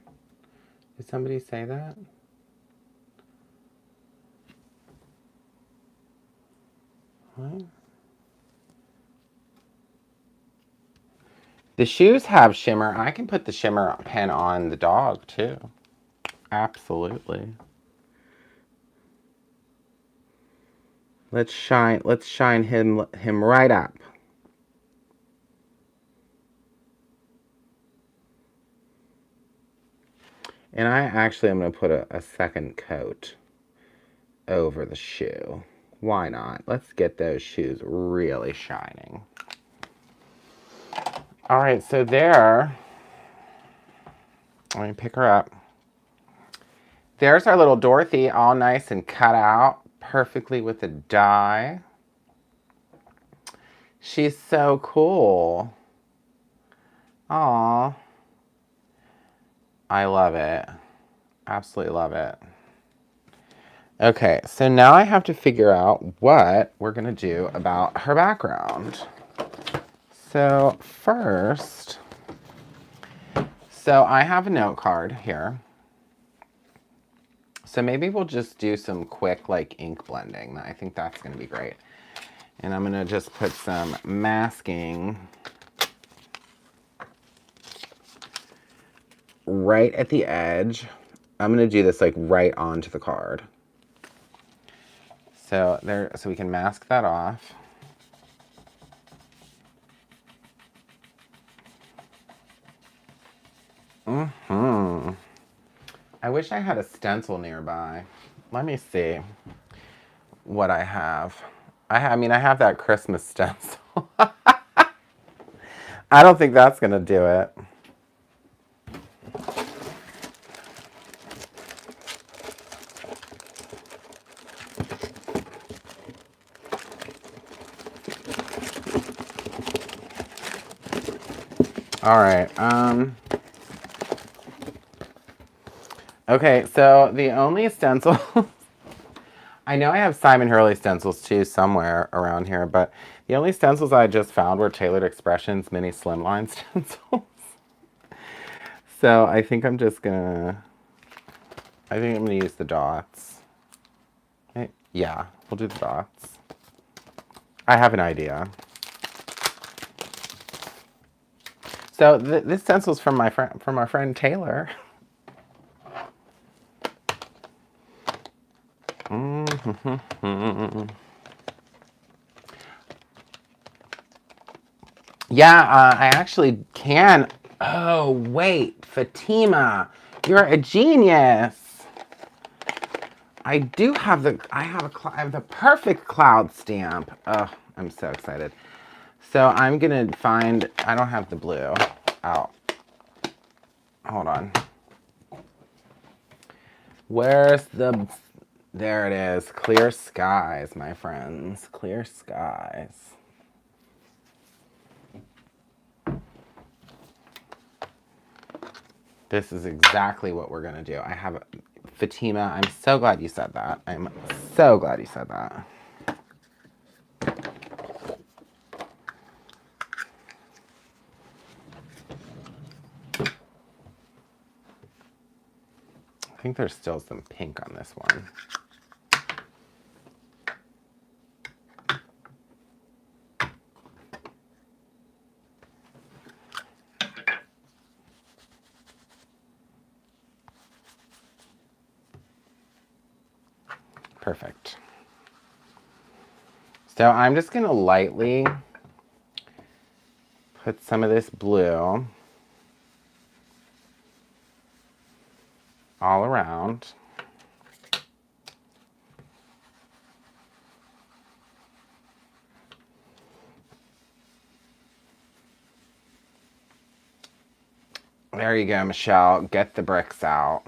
Did somebody say that? What? The shoes have shimmer. I can put the shimmer pen on the dog too. Absolutely. Let's shine him right up. And I actually am going to put a second coat over the shoe. Why not? Let's get those shoes really shining. All right, so there, let me pick her up. There's our little Dorothy, all nice and cut out perfectly with a die. She's so cool. Aw. I love it. Absolutely love it. Okay, so now I have to figure out what we're gonna do about her background. So first, I have a note card here. So maybe we'll just do some quick like ink blending. I think that's gonna be great. And I'm gonna just put some masking right at the edge. I'm gonna do this like right onto the card. So there, so we can mask that off. I wish I had a stencil nearby. Let me see what I have. I mean, I have that Christmas stencil. I don't think that's gonna do it. All right. Okay, so the only stencil, I know I have Simon Hurley stencils too somewhere around here, but the only stencils I just found were Tailored Expressions mini slimline stencils. So I think I'm just gonna, use the dots. Okay. Yeah, we'll do the dots. I have an idea. So this stencil's from our friend Taylor. Yeah, I actually can. Oh wait, Fatima, you're a genius. I do have I have the perfect cloud stamp. Oh, I'm so excited. So I'm gonna find, I don't have the blue out. Hold on. Where's there it is. Clear skies, my friends. Clear skies. This is exactly what we're gonna do. I have Fatima, I'm so glad you said that. I'm so glad you said that. I think there's still some pink on this one. Perfect. So I'm just gonna lightly put some of this blue all around. There you go, Michelle. Get the bricks out.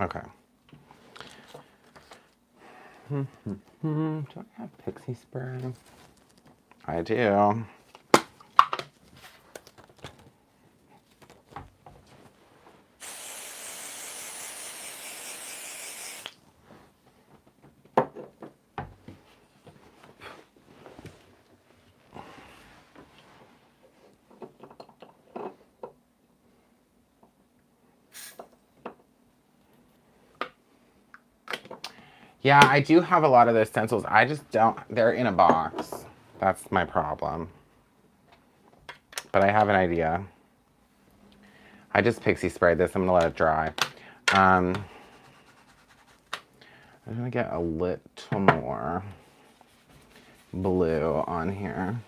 Okay. Do I have pixie spray? I do. Yeah, I do have a lot of those stencils. I just don't, they're in a box. That's my problem. But I have an idea. I just pixie sprayed this. I'm gonna let it dry. I'm gonna get a little more blue on here.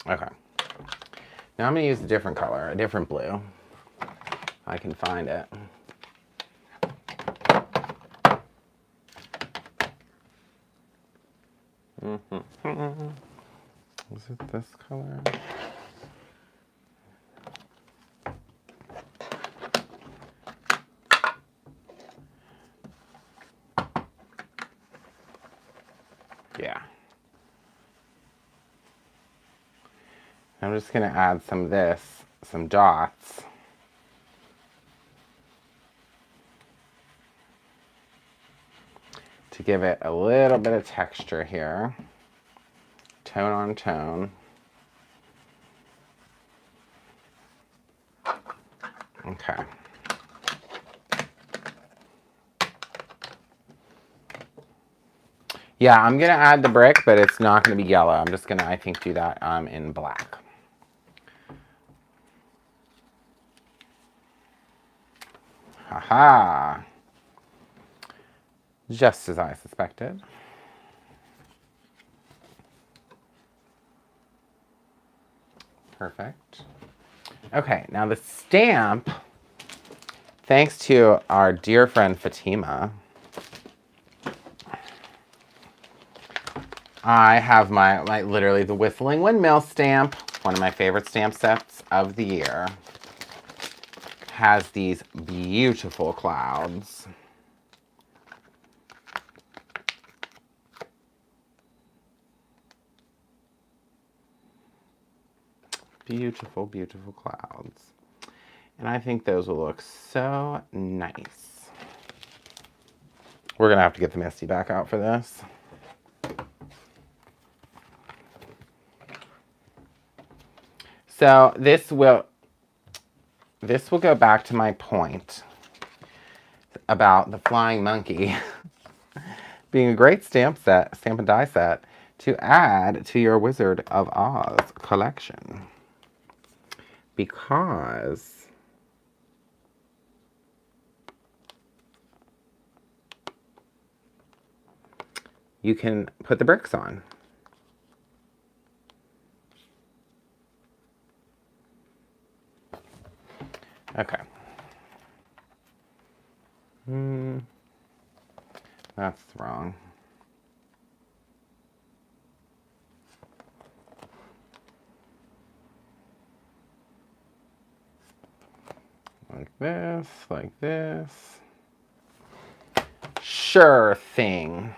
Okay. Now I'm gonna use a different color, a different blue. I can find it. Is it this color? Yeah. I'm just gonna add some of this, some dots. To give it a little bit of texture here. Tone on tone. Okay. Yeah, I'm gonna add the brick, but it's not gonna be yellow. I'm just gonna, I think, do that in black. Haha. Just as I suspected. Perfect. Okay, now the stamp, thanks to our dear friend Fatima, I have my literally the Whistling Windmill stamp, one of my favorite stamp sets of the year. Has these beautiful clouds. Beautiful, beautiful clouds. And I think those will look so nice. We're gonna have to get the Misty back out for this. So this will go back to my point about the flying monkey being a great stamp and die set to add to your Wizard of Oz collection. Because you can put the bricks on. Okay. That's wrong. Like this, like this. Sure thing.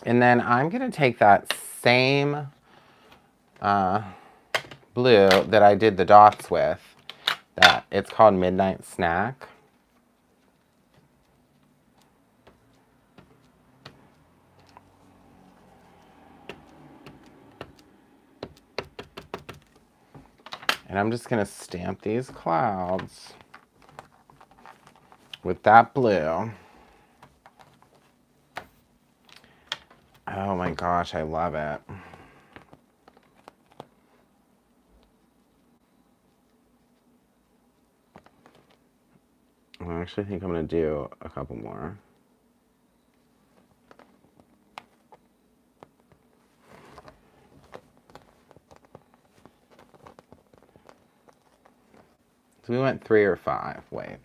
And then I'm gonna take that same blue that I did the dots with. That it's called Midnight Snack. And I'm just gonna stamp these clouds with that blue. Oh my gosh, I love it. I actually think I'm going to do a couple more. So we went 3 or 5. Wait.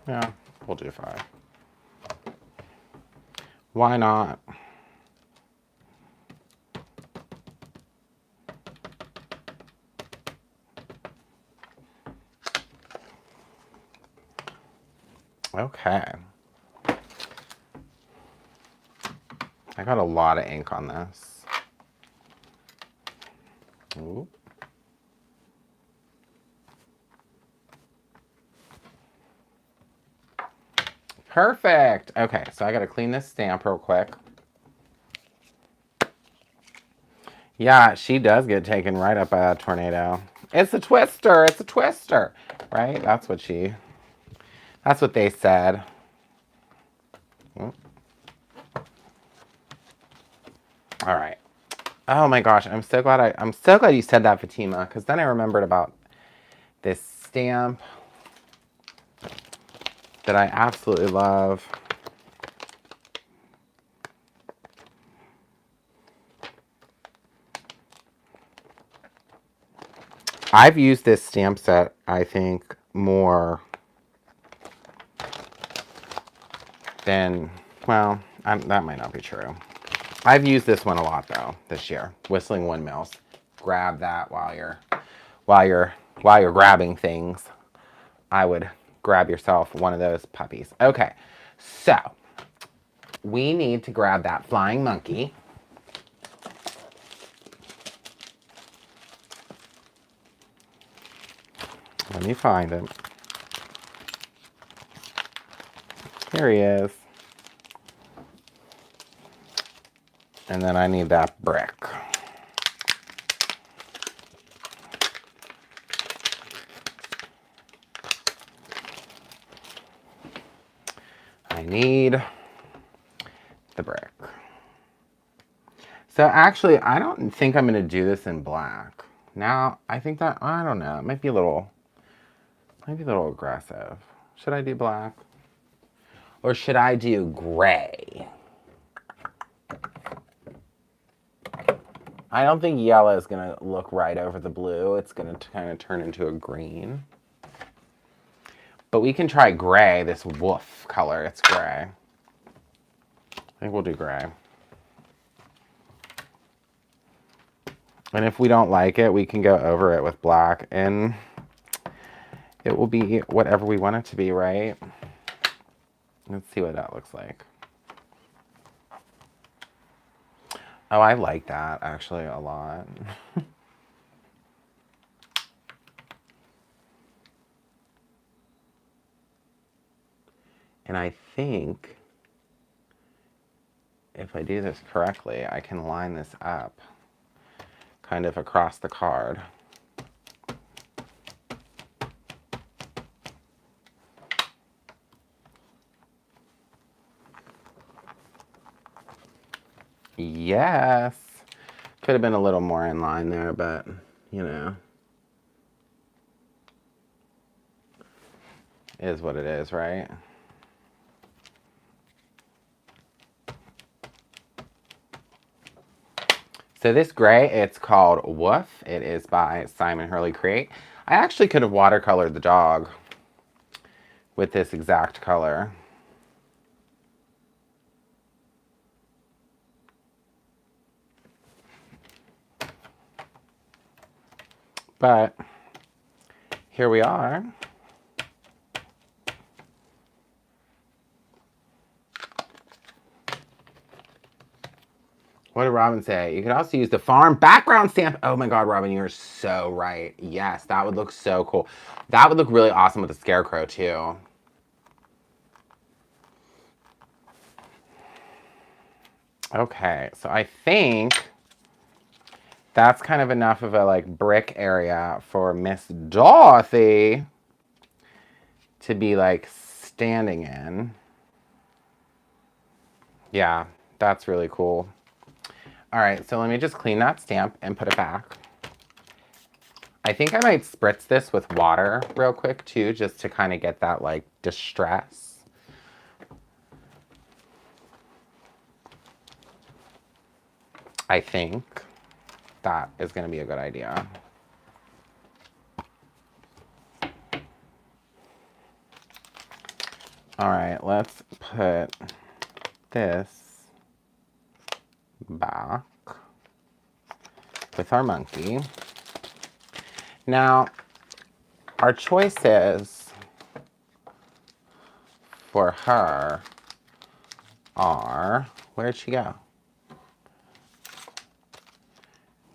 Yeah, we'll do 5. Why not? Okay. I got a lot of ink on this. Ooh. Perfect. Okay, so I got to clean this stamp real quick. Yeah, she does get taken right up by a tornado. It's a twister. It's a twister. Right? That's what they said. All right. Oh my gosh, I'm so glad you said that, Fatima, because then I remembered about this stamp that I absolutely love. I've used this stamp set, I think, more than, well, that might not be true. I've used this one a lot though this year. Whistling Windmills. Grab that while you're grabbing things. I would grab yourself one of those puppies. Okay, so we need to grab that flying monkey. Let me find him. Here he is. And then I need that brick. I need the brick. So actually, I don't think I'm going to do this in black. Now, I think that, I don't know, it might be a little aggressive. Should I do black? Or should I do gray? I don't think yellow is going to look right over the blue. It's going to kind of turn into a green. But we can try gray, this wolf color. It's gray. I think we'll do gray. And if we don't like it, we can go over it with black. And it will be whatever we want it to be, right? Let's see what that looks like. Oh, I like that actually a lot. And I think if I do this correctly, I can line this up kind of across the card. Yes. Could have been a little more in line there, but you know, is what it is, right? So this gray, it's called Woof. It is by Simon Hurley Create. I actually could have watercolored the dog with this exact color. But here we are. What did Robin say? You could also use the farm background stamp. Oh my God, Robin, you're so right. Yes, that would look so cool. That would look really awesome with the scarecrow too. Okay, so I think that's kind of enough of a like brick area for Miss Dorothy to be like standing in. Yeah, that's really cool. All right, so let me just clean that stamp and put it back. I think I might spritz this with water real quick too, just to kind of get that like distress. I think that is going to be a good idea. All right, let's put this back with our monkey. Now, our choices for her are, where'd she go?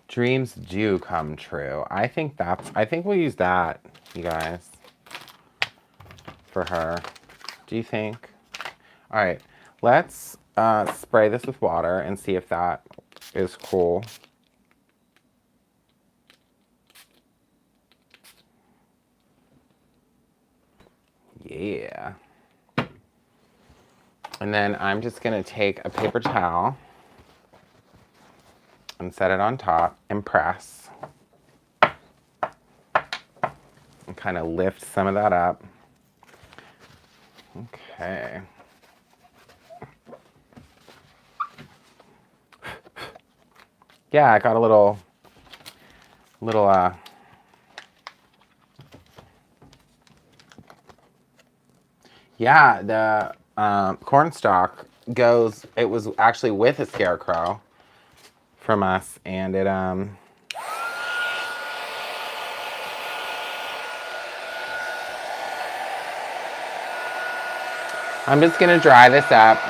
Dreams do come true. I think we'll use that, you guys, for her. Do you think? All right, let's spray this with water and see if that is cool. Yeah. And then I'm just gonna take a paper towel and set it on top and press. And kind of lift some of that up. Okay. Yeah, I got a little yeah, the cornstalk goes, it was actually with a scarecrow from us, and it I'm just gonna dry this up.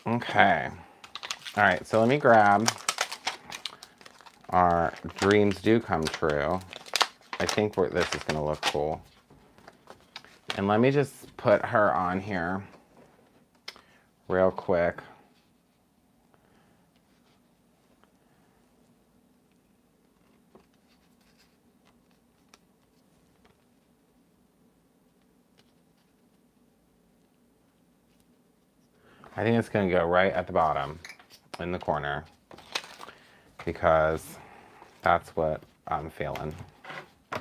Okay. All right, so let me grab our dreams do come true. I think this is gonna look cool. And let me just put her on here real quick. I think it's gonna go right at the bottom in the corner because that's what I'm feeling. All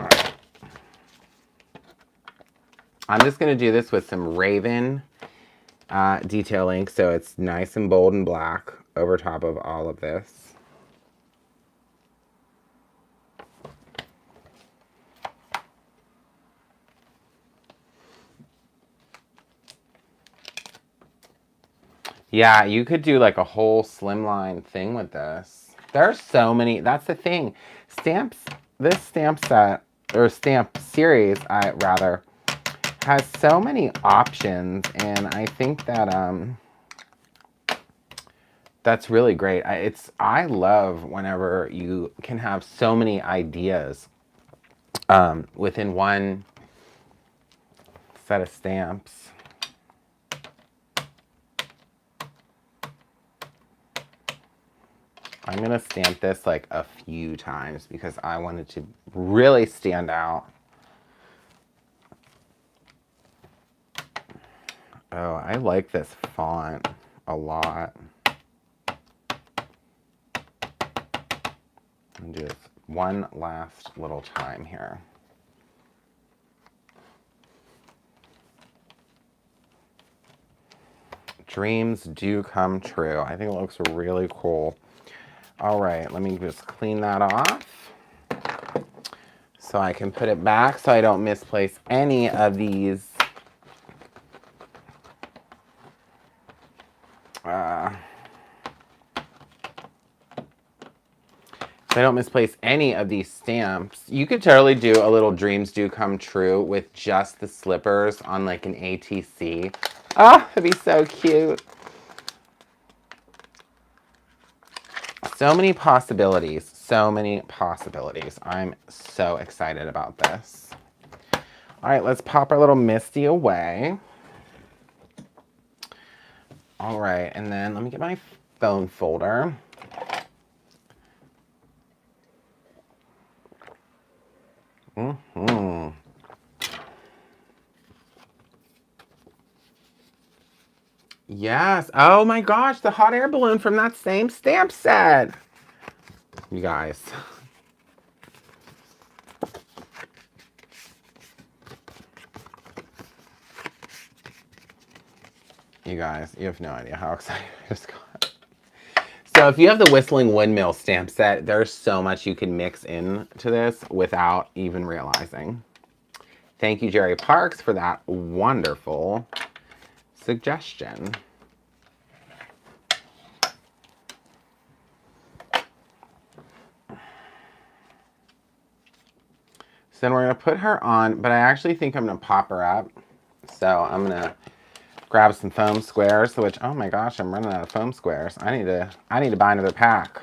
right. I'm just gonna do this with some Raven detailing, so it's nice and bold and black over top of all of this. Yeah, you could do like a whole slimline thing with this. There are so many, that's the thing. Stamps, this stamp set, or stamp series, rather, has so many options, and I think that that's really great. I love whenever you can have so many ideas within one set of stamps. I'm gonna stamp this like a few times because I want it to really stand out. Oh, I like this font a lot. I'll do this one last little time here. Dreams do come true. I think it looks really cool. All right, let me just clean that off so I can put it back so I don't misplace any of these stamps. You could totally do a little dreams do come true with just the slippers on like an ATC. Oh, that'd be so cute. So many possibilities. So many possibilities. I'm so excited about this. All right, let's pop our little Misty away. All right, and then let me get my phone folder. Yes. Oh my gosh, the hot air balloon from that same stamp set. You guys. You guys, you have no idea how excited I just got. So if you have the Whistling Windmill stamp set, there's so much you can mix into this without even realizing. Thank you, Jerry Parks, for that wonderful suggestion. So then we're going to put her on, but I actually think I'm going to pop her up. So I'm going to grab some foam squares, which, oh my gosh, I'm running out of foam squares. I need to buy another pack.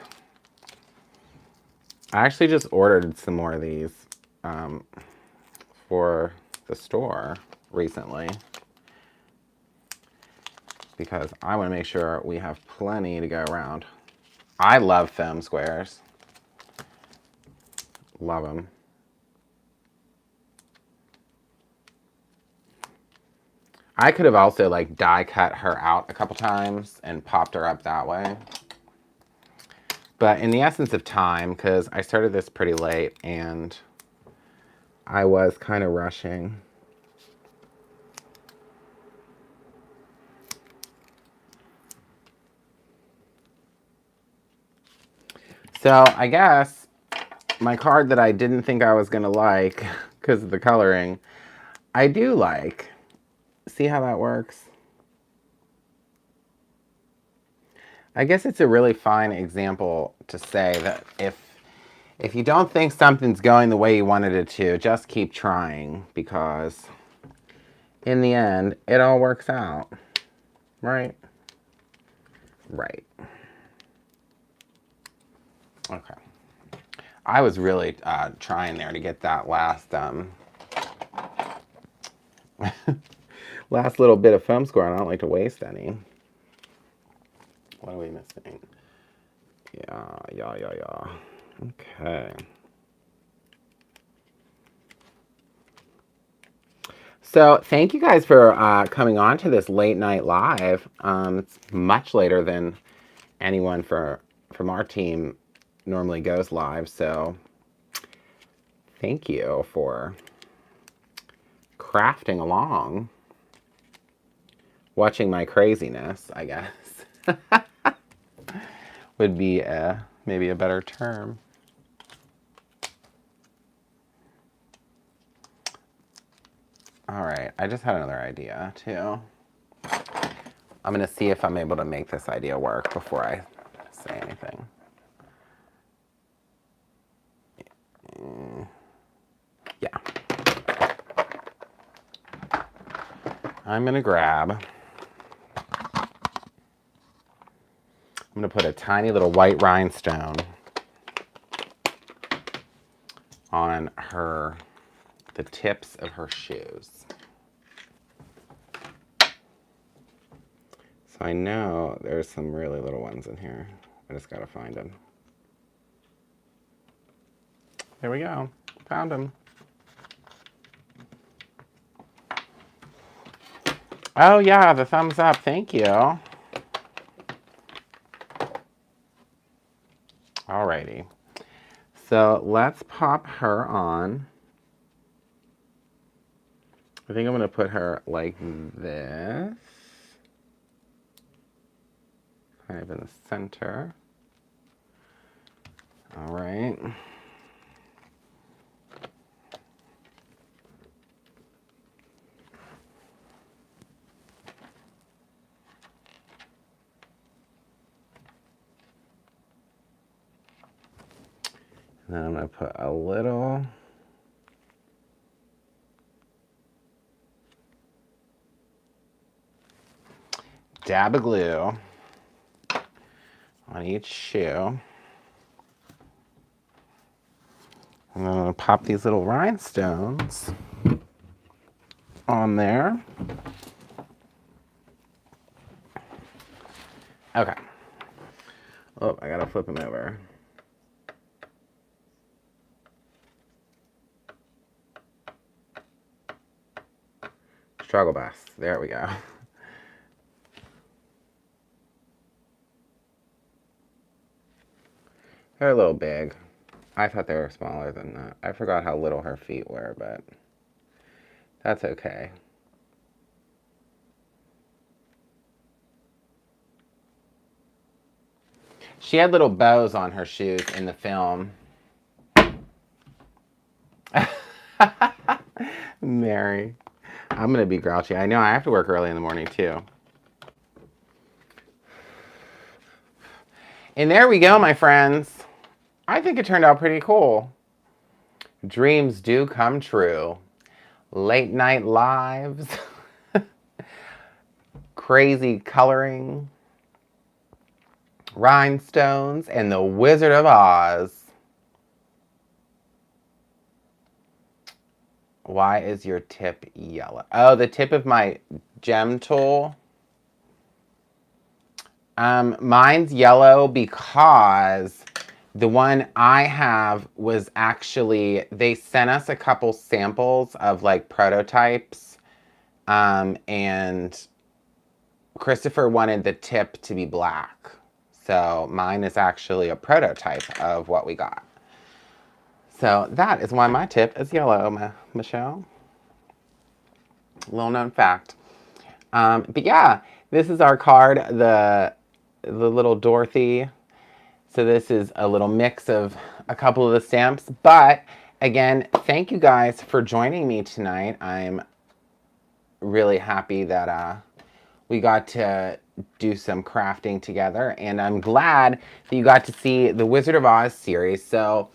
I actually just ordered some more of these for the store recently because I want to make sure we have plenty to go around. I love foam squares. Love them. I could have also like die cut her out a couple times and popped her up that way. But in the essence of time, because I started this pretty late and I was kind of rushing. So I guess my card that I didn't think I was going to like because of the coloring, I do like. See how that works? I guess it's a really fine example to say that if you don't think something's going the way you wanted it to, just keep trying because in the end, it all works out. Right? Right. Okay. I was really trying there to get that last last little bit of foam score, and I don't like to waste any. What are we missing? Yeah. Okay. So thank you guys for coming on to this late night live. It's much later than anyone from our team normally goes live. So thank you for crafting along, watching my craziness, I guess, would be maybe a better term. All right, I just had another idea too. I'm gonna see if I'm able to make this idea work before I say anything. Yeah. I'm gonna grab, I'm gonna put a tiny little white rhinestone on the tips of her shoes. So I know there's some really little ones in here. I just gotta find them. There we go. Found them. Oh yeah, the thumbs up. Thank you. Alrighty. So let's pop her on. I think I'm gonna put her like this. Kind of in the center. All right. And then I'm going to put a little dab of glue on each shoe. And then I'm going to pop these little rhinestones on there. Okay. Oh, I gotta flip them over. Struggle bus. There we go. They're a little big. I thought they were smaller than that. I forgot how little her feet were, but that's okay. She had little bows on her shoes in the film. Mary. I'm going to be grouchy. I know I have to work early in the morning too. And there we go, my friends. I think it turned out pretty cool. Dreams do come true. Late night lives. Crazy coloring. Rhinestones and the Wizard of Oz. Why is your tip yellow? Oh, the tip of my gem tool. Mine's yellow because the one I have was actually, they sent us a couple samples of like prototypes, and Christopher wanted the tip to be black. So mine is actually a prototype of what we got. So that is why my tip is yellow, Michelle. Little known fact. But yeah, this is our card, the little Dorothy. So this is a little mix of a couple of the stamps. But again, thank you guys for joining me tonight. I'm really happy that we got to do some crafting together. And I'm glad that you got to see the Wizard of Oz series. So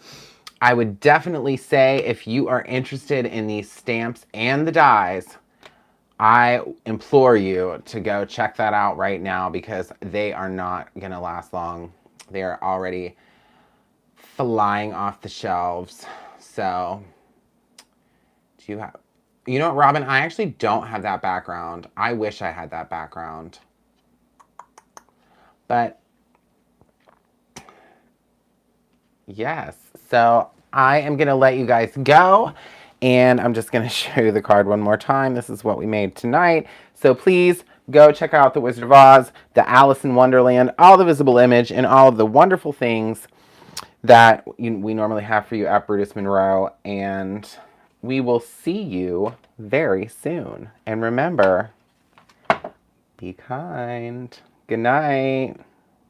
I would definitely say if you are interested in these stamps and the dies, I implore you to go check that out right now because they are not going to last long. They are already flying off the shelves. So, do you have... You know what, Robin? I actually don't have that background. I wish I had that background. But, yes. So, I am going to let you guys go. And I'm just going to show you the card one more time. This is what we made tonight. So please go check out The Wizard of Oz, the Alice in Wonderland, all the visible image, and all of the wonderful things that we normally have for you at Brutus Monroe. And we will see you very soon. And remember, be kind. Good night.